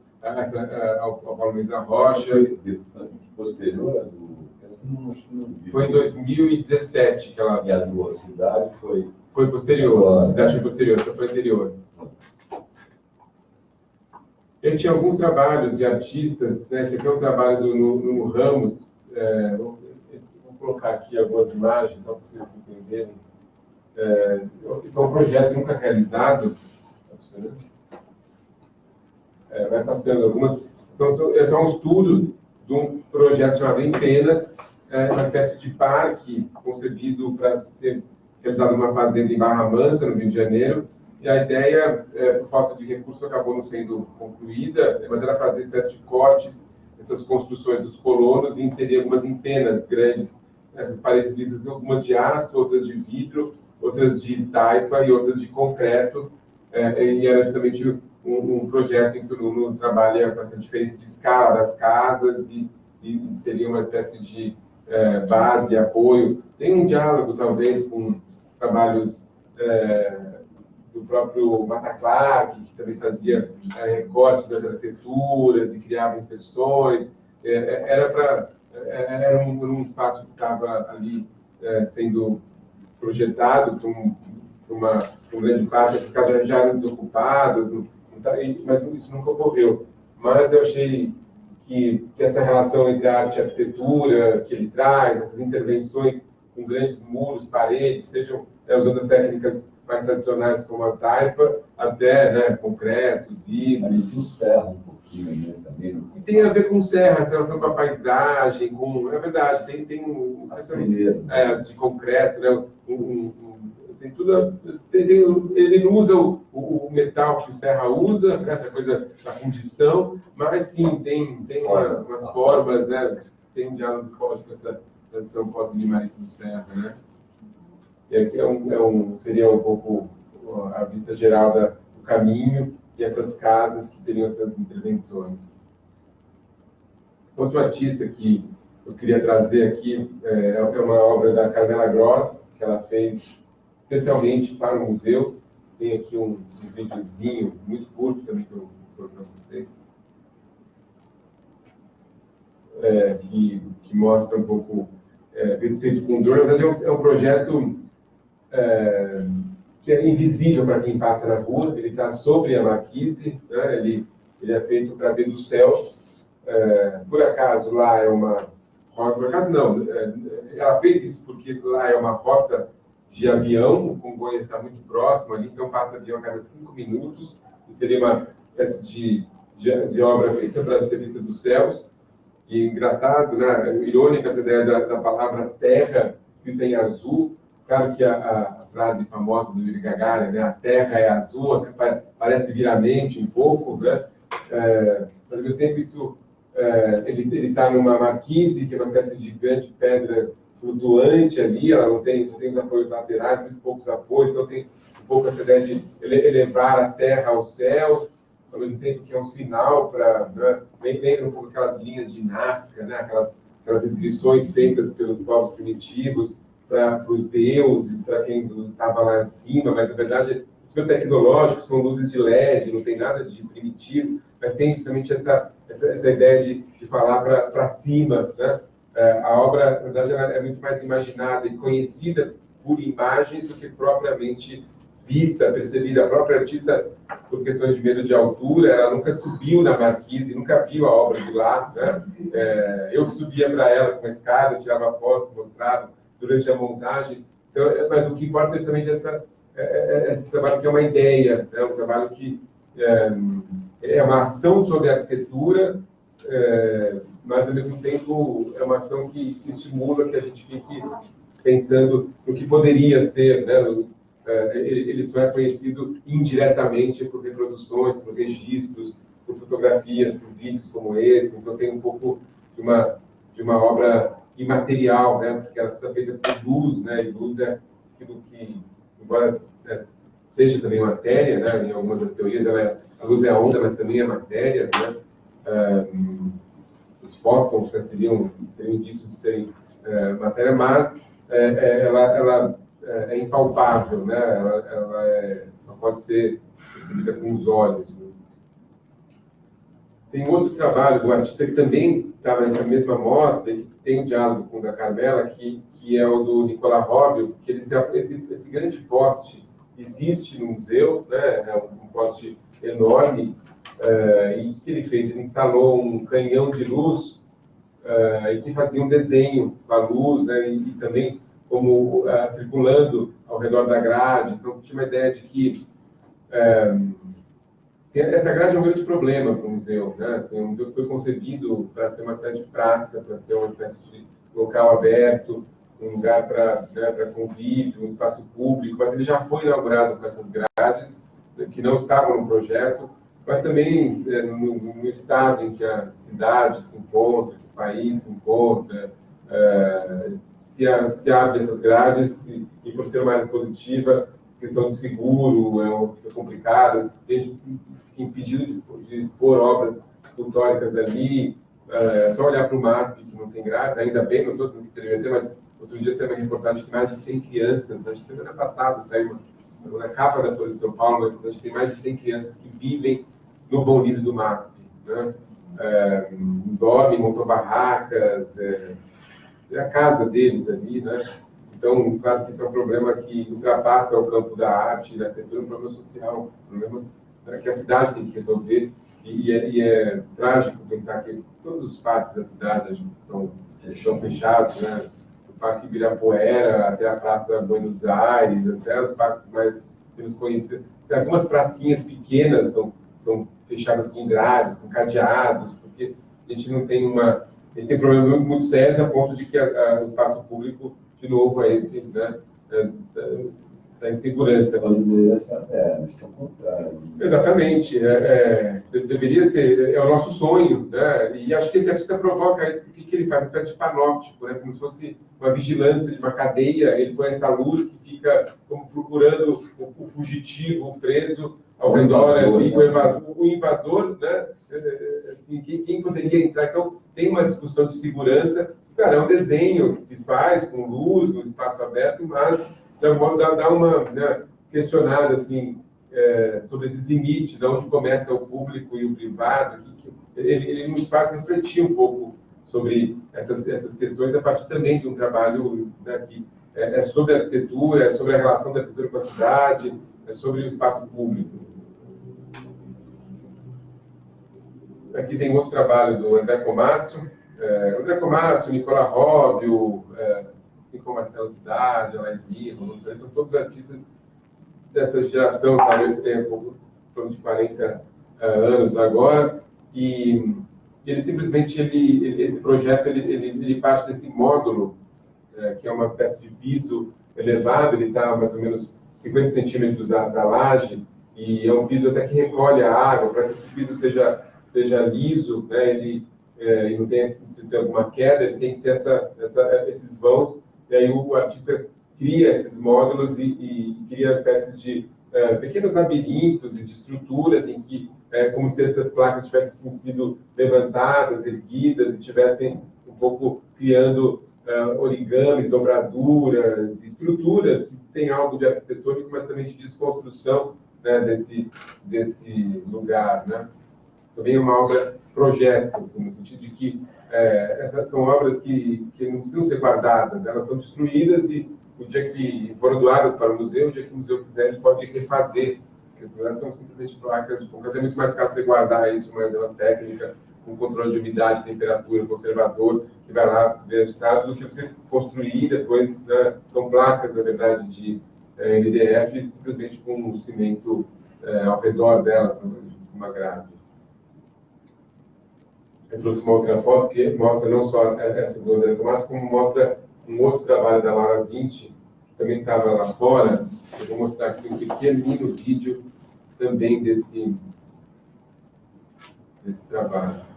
ao Paulo Mendes da Rocha. Posterior foi em 2017 que ela... E a do Cidade foi... Foi posterior, a Cidade foi posterior, essa foi anterior. Ele tinha alguns trabalhos de artistas, né? Esse aqui é um trabalho do Nuno Ramos. Vou colocar aqui algumas imagens, só para vocês entenderem. Isso é um projeto nunca realizado. Vai passando algumas. Então, é só um estudo de um projeto chamado Em Penas, uma espécie de parque concebido para ser realizado numa fazenda em Barra Mansa, no Rio de Janeiro. E a ideia, por falta de recurso, acabou não sendo concluída, mas era fazer espécie de cortes, essas construções dos colonos, e inserir algumas empenas grandes, essas paredes lisas, algumas de aço, outras de vidro, outras de taipa e outras de concreto. E era justamente um projeto em que o Nuno trabalha com essa diferença de escala das casas e teria uma espécie de base e apoio. Tem um diálogo, talvez, com os trabalhos do próprio Mata Clark, que também fazia recortes das arquiteturas e criava inserções. Era um espaço que estava ali sendo projetado para um grande parque, as casas já eram desocupadas, mas isso nunca ocorreu. Mas eu achei que essa relação entre a arte e a arquitetura que ele traz, essas intervenções com grandes muros, paredes, sejam usando as técnicas mais tradicionais como a taipa, até, né, concretos, vidros. Parecia o Serra um pouquinho, né, também. E tem a ver com serra, essa relação com a paisagem, é verdade, tem as de concreto, né, tem tudo, ele não usa o metal que o Serra usa, né, essa coisa da fundição, mas sim, tem umas formas, né, tem um diálogo forte com essa tradição pós-minimalista do Serra, né. E aqui seria um pouco a vista geral do caminho e essas casas que teriam essas intervenções. Outro artista que eu queria trazer aqui é uma obra da Carmela Gross, que ela fez especialmente para o museu. Tem aqui um videozinho muito curto também que eu vou para vocês, que mostra um pouco, feito com drone. Na verdade, é um projeto que é invisível para quem passa na rua. Ele está sobre a marquise, né? Ele é feito para ver do céu. Por acaso lá é uma rota, por acaso não, ela fez isso porque lá é uma rota de avião, o Congonhas está muito próximo ali, então passa avião a cada 5 minutos, e seria uma espécie de obra feita para ser vista dos céus. E engraçado, né? Irônica essa ideia da palavra terra, escrita em azul. Claro que a frase famosa do Yuri Gagarin, né? A terra é azul, parece vir à mente um pouco, né? Mas ao mesmo tempo isso, ele está numa marquise, que é uma espécie de grande pedra flutuante ali, ela não tem, só tem os apoios laterais, muito poucos apoios, então tem um pouco essa ideia de elevar a terra aos céus, ao mesmo tempo que é um sinal para, né? Lembra um pouco aquelas linhas de Nazca, né? Aquelas inscrições feitas pelos povos primitivos para os deuses, para quem estava lá acima, mas na verdade isso é tecnológico, são luzes de LED, não tem nada de primitivo, mas tem justamente essa ideia de falar para cima, né? A obra, na verdade, ela é muito mais imaginada e conhecida por imagens do que propriamente vista, percebida. A própria artista, por questões de medo de altura, ela nunca subiu na marquise, nunca viu a obra de lá, né? Eu que subia para ela com a escada, tirava fotos, mostrava durante a montagem. Então, mas o que importa é justamente esse trabalho que é uma ideia, né? Um trabalho que é uma ação sobre a arquitetura, mas ao mesmo tempo é uma ação que estimula que a gente fique pensando no que poderia ser, né? Ele só é conhecido indiretamente por reproduções, por registros, por fotografias, por vídeos como esse. Então tem um pouco de uma obra imaterial, né? Porque ela está feita por luz, né? E luz é aquilo que, embora seja também matéria, né? Em algumas das teorias a luz é a onda, mas também é matéria, né? Os fótons, né, teriam indício de serem matéria, mas ela é impalpável, né? Ela só pode ser percebida com os olhos. Né? Tem outro trabalho do artista que também está nessa mesma mostra, e que tem um diálogo com o da Carmela, que é o do Nicolas Robbio, que esse grande poste existe no museu, né? É um poste enorme. E o que ele fez? Ele instalou um canhão de luz e que fazia um desenho com a luz, né? E também como circulando ao redor da grade. Então, tinha uma ideia de que essa grade é um grande problema para o museu, né? Assim, o museu foi concebido para ser uma espécie de praça, para ser uma espécie de local aberto, um lugar para convívio, um espaço público, mas ele já foi inaugurado com essas grades, que não estavam no projeto, mas também no estado em que a cidade se encontra, que o país se encontra, se abre essas grades e por ser uma área positiva, questão de seguro fica complicado, fica impedido de expor obras escultóricas ali, só olhar para o MASP, que não tem grades, ainda bem, não estou dizendo que deveria ter, mas outro dia saiu uma reportagem que mais de 100 crianças, acho que semana passada saiu na capa da Folha de São Paulo, a gente tem mais de 100 crianças que vivem no vão livre do MASP, né? Dormem, montam barracas, é a casa deles ali, né? Então, claro que isso é um problema que ultrapassa o campo da arte e da arquitetura, um problema social, um problema que a cidade tem que resolver. E é trágico pensar que todos os parques da cidade estão fechados, né? Do Parque Ibirapuera até a Praça Buenos Aires, até os parques mais menos conhecidos. Algumas pracinhas pequenas são fechadas com grades, com cadeados, porque a gente não tem uma... A gente tem problemas muito sérios a ponto de que o espaço público, de novo, é esse, né? Da insegurança. Isso é o contrário. Exatamente. Deveria ser, é o nosso sonho, né? E acho que esse artista provoca isso, porque que ele faz uma espécie de panóptico, né? Como se fosse uma vigilância de uma cadeia, ele põe essa luz que fica como procurando o fugitivo, o preso ao redor, o invasor, né? Assim, quem poderia entrar? Então, tem uma discussão de segurança. Cara, é um desenho que se faz com luz, no espaço aberto, mas dá uma, né, questionada assim, sobre esses limites, de onde começa o público e o privado. Ele nos faz refletir um pouco sobre essas questões a partir também de um trabalho, né, que é sobre a arquitetura, é sobre a relação da arquitetura com a cidade, é sobre o espaço público. Aqui tem outro trabalho do André Komatsu. André Komatsu, Nicola Robbio, assim como Marcelo Cidade, Alain Lima, são todos artistas dessa geração, talvez que tenha um pouco de 40 anos agora, e ele simplesmente, esse projeto, ele parte desse módulo, que é uma peça de piso elevado, ele está mais ou menos 50 centímetros da laje, e é um piso até que recolhe a água, para que esse piso seja liso, né? Ele não tenha, se tem alguma queda, ele tem que ter esses vãos, e aí o artista cria esses módulos e cria espécies de pequenos labirintos e de estruturas em que, como se essas placas tivessem sido levantadas, erguidas, e tivessem um pouco criando origamis, dobraduras, estruturas que têm algo de arquitetônico, mas também de desconstrução, né, desse lugar, né? Também é uma obra projeto, assim, no sentido de que essas são obras que não precisam ser guardadas, elas são destruídas e o dia que foram doadas para o museu, o dia que o museu quiser, ele pode refazer, porque as verdade são simplesmente placas de concreto. É muito mais caro você guardar isso, mas é uma técnica, um controle de umidade, temperatura, conservador, que vai lá ver o estado, do que você construir depois, né? São placas, na verdade, de MDF, simplesmente com um cimento ao redor delas, uma grade. Eu trouxe uma outra foto que mostra não só essa do André Komatsu, como mostra um outro trabalho da Laura Vinci, que também estava lá fora. Eu vou mostrar aqui um pequenino vídeo também desse trabalho.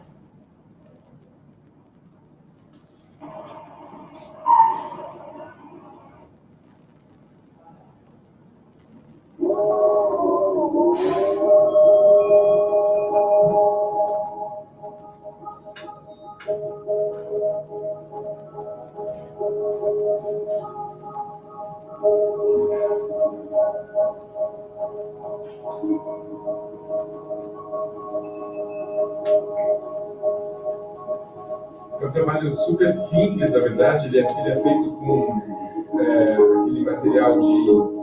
É um trabalho super simples, na verdade. Ele é feito com aquele material de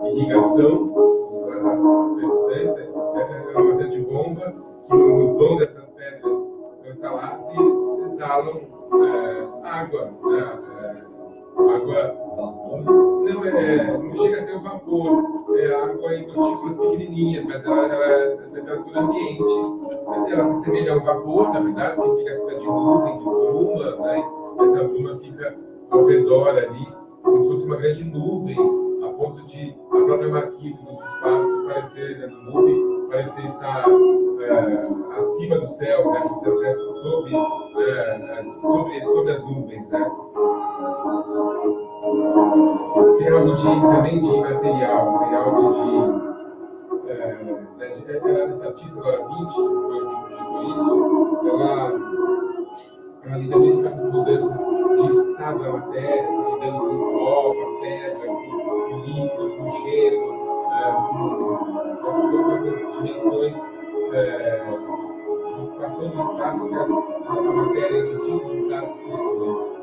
irrigação, os arrastos fertilizantes. É uma rede de bomba que no vão dessas pedras são instalados e eles exalam água, né? Água não chega a ser o vapor, é água em gotículas pequenininhas, mas ela é a temperatura ambiente. Ela se assemelha ao vapor, na verdade, que fica essa de nuvem, de bruma, né? Essa bruma fica ao redor ali, como se fosse uma grande nuvem, a ponto de a própria marquise do espaço parecer, né, do nuvem, parecer estar acima do céu, né? Como se ela estivesse sobre as nuvens, né? Tem algo também de material, tem algo essa artista Laura Vinci, que foi o que projetou isso, ela lida muito com essas mudanças de estado da matéria, lidando com o pó, com a pedra, com o líquido, com o gelo, com essas dimensões de ocupação do espaço que a matéria em distintos estados possui.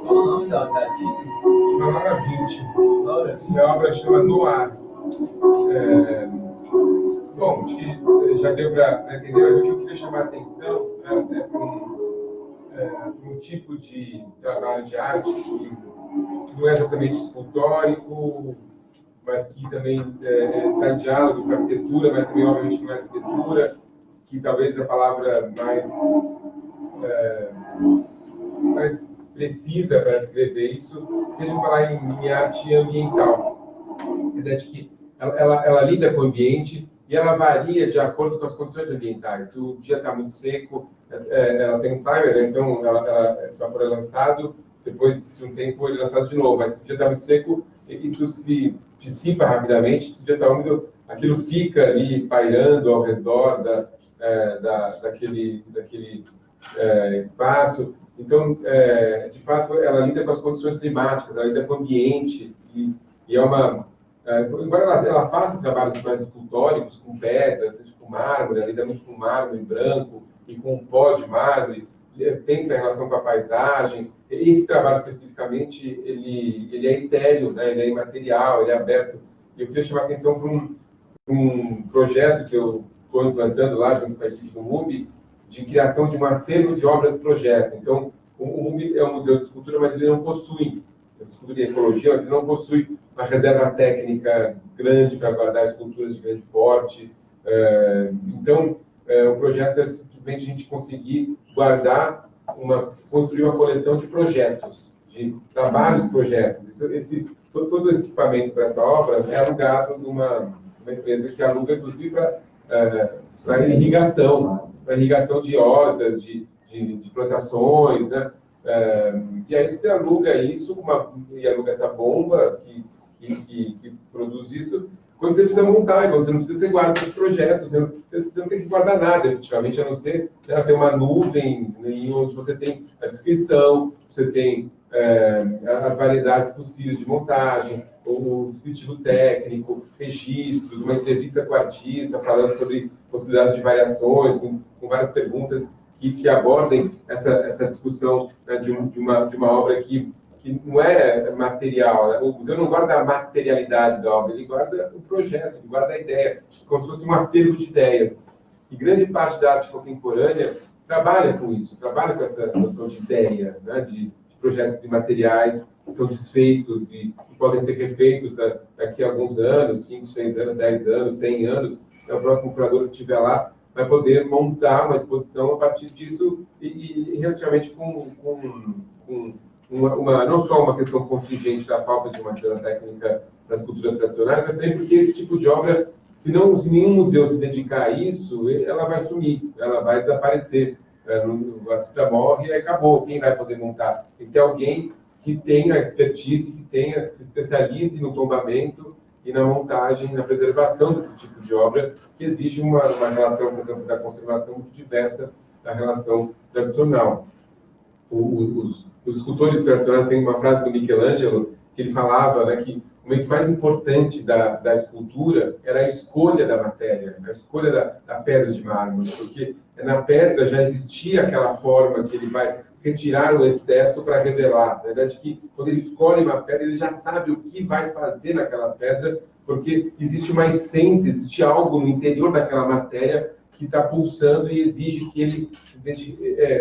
Qual o nome da artista? Chama Laura 20. E a obra chama Noir. Bom, acho que já deu para entender, mas o que eu queria chamar a atenção é para um tipo de trabalho de arte que não é exatamente escultórico, mas que também está em diálogo com a arquitetura, mas também, obviamente, não é arquitetura, que talvez a palavra mais precisa para escrever isso seja falar em arte ambiental. A ideia de que ela lida com o ambiente e ela varia de acordo com as condições ambientais. Se o dia está muito seco, ela tem um timer, né? Então esse vapor é lançado, depois de um tempo ele é lançado de novo. Mas se o dia está muito seco, isso se dissipa rapidamente. Se o dia está úmido, aquilo fica ali pairando ao redor daquele espaço. Então, de fato, ela lida com as condições climáticas, ela lida com o ambiente e é uma... embora ela faça trabalhos mais escultóricos, com pedra, com mármore, ela lida muito com mármore branco e com um pó de mármore, pensa em relação com a paisagem. Esse trabalho, especificamente, ele é etéreo, né? Ele é imaterial, ele é aberto. E eu queria chamar a atenção para um projeto que eu estou implantando lá, junto com a equipe do MUBI, de criação de um acervo de obras-projeto. Então, o MUBI é um museu de escultura, mas ele não possui, escultura e ecologia, mas ele não possui uma reserva técnica grande para guardar esculturas de grande porte. Então, o projeto é simplesmente a gente conseguir construir uma coleção de projetos, de trabalhos-projetos. Todo esse equipamento para essa obra é alugado de uma empresa que aluga, inclusive, para irrigação de hortas, de plantações, né? E aí você aluga isso, e aluga essa bomba que produz isso, quando você precisa montar, então você não precisa ser guarda dos projetos, você não tem que guardar nada, efetivamente, a não ser ter uma nuvem onde você tem a descrição, você tem as variedades possíveis de montagem, o descritivo técnico, registros, uma entrevista com o artista, falando sobre possibilidades de variações, com várias perguntas que abordem essa discussão, né, de uma obra que não é material, né? O museu não guarda a materialidade da obra, ele guarda o projeto, ele guarda a ideia, como se fosse um acervo de ideias. E grande parte da arte contemporânea trabalha com isso, trabalha com essa noção de ideia, né? de projetos imateriais que são desfeitos e podem ser refeitos daqui a alguns anos, 5, 6 anos, 10 anos, 100 anos. O próximo curador que estiver lá vai poder montar uma exposição a partir disso e relativamente com não só uma questão contingente da falta de uma técnica das culturas tradicionais, mas também porque esse tipo de obra, se nenhum museu se dedicar a isso, ela vai sumir, ela vai desaparecer. O artista morre e acabou. Quem vai poder montar? Tem que ter alguém que tenha expertise, que se especialize no tombamento e na montagem, na preservação desse tipo de obra, que exige uma relação com o campo da conservação muito diversa da relação tradicional. Os escultores tradicionais têm uma frase do Michelangelo, que ele falava, né, que o momento mais importante da escultura era a escolha da matéria, a escolha da pedra de mármore, porque na pedra já existia aquela forma que ele vai retirar o excesso para revelar. Na verdade, que quando ele escolhe uma pedra, ele já sabe o que vai fazer naquela pedra, porque existe uma essência, existe algo no interior daquela matéria que está pulsando e exige que ele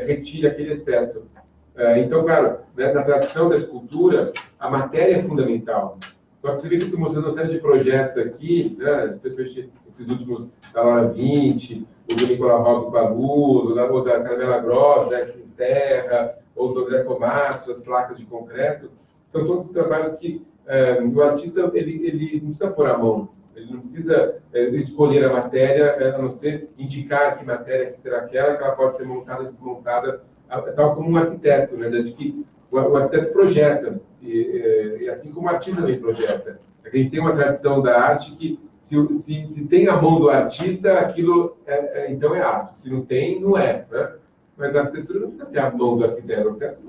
retire aquele excesso. Então, claro, né, na tradição da escultura, a matéria é fundamental. Só que você vê que eu estou mostrando uma série de projetos aqui, né, especialmente esses últimos da Laura 20, o do Nicolau Roque Paludo, ou da Carmela Gross, né, em terra, ou do André Komatsu, as placas de concreto. São todos trabalhos que o artista ele não precisa pôr a mão. Ele não precisa escolher a matéria, a não ser indicar que matéria que será aquela, que ela pode ser montada, desmontada, tal como um arquiteto, né? De que o arquiteto projeta, e assim como o artista também projeta. A gente tem uma tradição da arte que, se tem a mão do artista, aquilo então é arte. Se não tem, não é. Né? Mas a arquitetura não precisa ter a mão do arquiteto. O arquiteto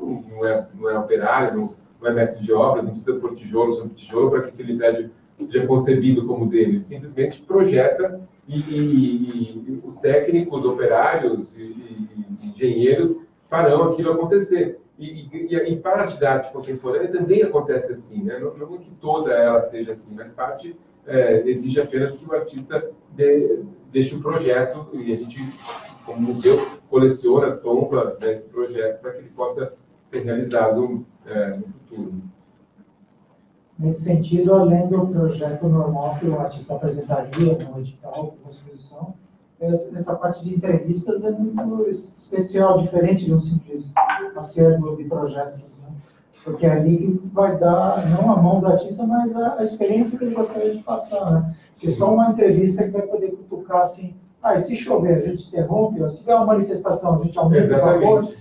não é operário, não é mestre de obras, não precisa pôr tijolo sobre tijolo para que aquele prédio seja concebido como dele. Ele simplesmente projeta e os técnicos, operários e engenheiros farão aquilo acontecer. E parte da arte contemporânea também acontece assim, né? Não é que toda ela seja assim, mas parte exige apenas que o artista deixe o projeto e a gente, como museu, coleciona, tomba esse projeto para que ele possa ser realizado no futuro. Nesse sentido, além do projeto normal que o artista apresentaria no edital, na exposição, essa parte de entrevistas é muito especial, diferente de um simples acervo de projetos, né? Porque é ali que vai dar, não a mão do artista, mas a experiência que ele gostaria de passar, né? Porque só uma entrevista que vai poder cutucar assim, e se chover, a gente interrompe, se tiver uma manifestação, a gente aumenta o valor,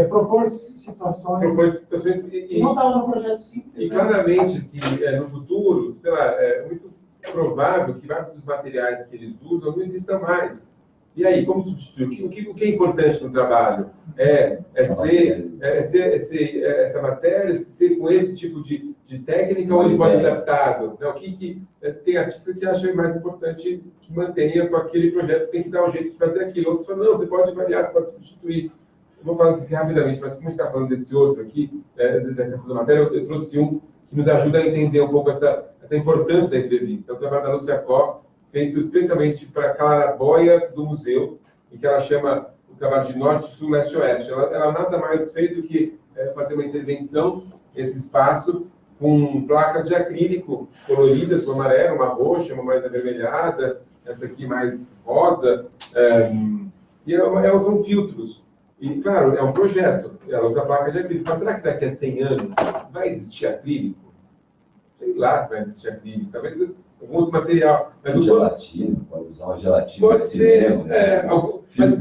propor situações que não estavam no projeto simples. E claramente, assim, no futuro, sei lá, é muito provável que vários dos materiais que eles usam não existam mais. E aí, como substituir? O que é importante no trabalho? Ser essa matéria, ser com esse tipo de técnica, ou ele pode ser adaptado? Né? Tem artista que acha mais importante que mantenha com aquele projeto, tem que dar um jeito de fazer aquilo. Outros falam, não, você pode variar, você pode substituir. Eu vou falar aqui rapidamente, mas como a gente está falando desse outro aqui, da questão da matéria, eu trouxe um que nos ajuda a entender um pouco essa importância da entrevista. É o trabalho da Lúcia Có, feito especialmente para a claraboia do museu, em que ela chama o trabalho de norte, sul, leste e oeste. Ela nada mais fez do que fazer uma intervenção nesse espaço com placas de acrílico coloridas, uma amarela, uma roxa, uma mais avermelhada, essa aqui mais rosa, são filtros. E, claro, é um projeto, ela usa placa de acrílico. Mas será que daqui a 100 anos vai existir acrílico? Sei lá se vai existir acrílico, talvez algum outro material. Mas gelatina, pode usar uma gelatina. Pode ser, mas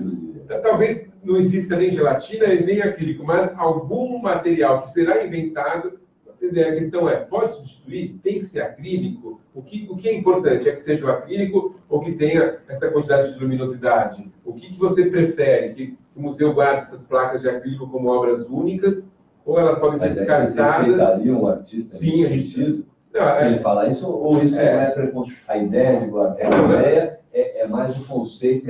talvez não exista nem gelatina e nem acrílico, mas algum material que será inventado. A questão pode substituir? Tem que ser acrílico? O que é importante? É que seja o acrílico ou que tenha essa quantidade de luminosidade? O que você prefere? Que o museu guarde essas placas de acrílico como obras únicas? Ou elas podem ser descartadas? Vocês respeitariam um artista nesse sentido? Se ele falar isso, ou isso não é preconceito? A ideia de guardar a ideia é mais o conceito.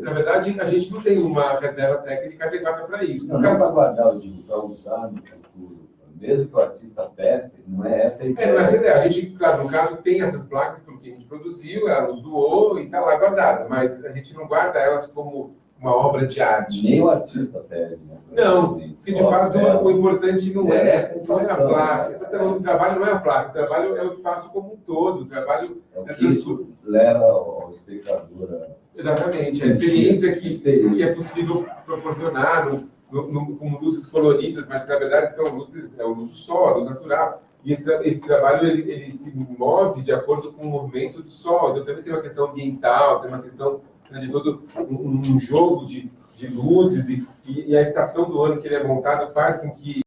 Na verdade, a gente não tem uma reserva técnica adequada para isso. Não é para guardar o digo, para usar no futuro. Mesmo que o artista peça, não é essa a ideia. Não é essa a ideia. A gente, claro, no caso, tem essas placas porque a gente produziu, ela nos doou e está lá guardada, mas a gente não guarda elas como uma obra de arte. Nem o artista pede, né? Não, porque de fato o importante não é a placa. O trabalho não é a placa, o trabalho é o espaço como um todo. O trabalho é o que isso leva ao espectador. Exatamente, a experiência que é possível proporcionar com luzes coloridas, mas que na verdade são luzes, o luz do sol, a luz natural. E esse trabalho ele se move de acordo com o movimento do sol. Então também tem uma questão ambiental, tem uma questão de todo um jogo de luzes e a estação do ano que ele é montado faz com que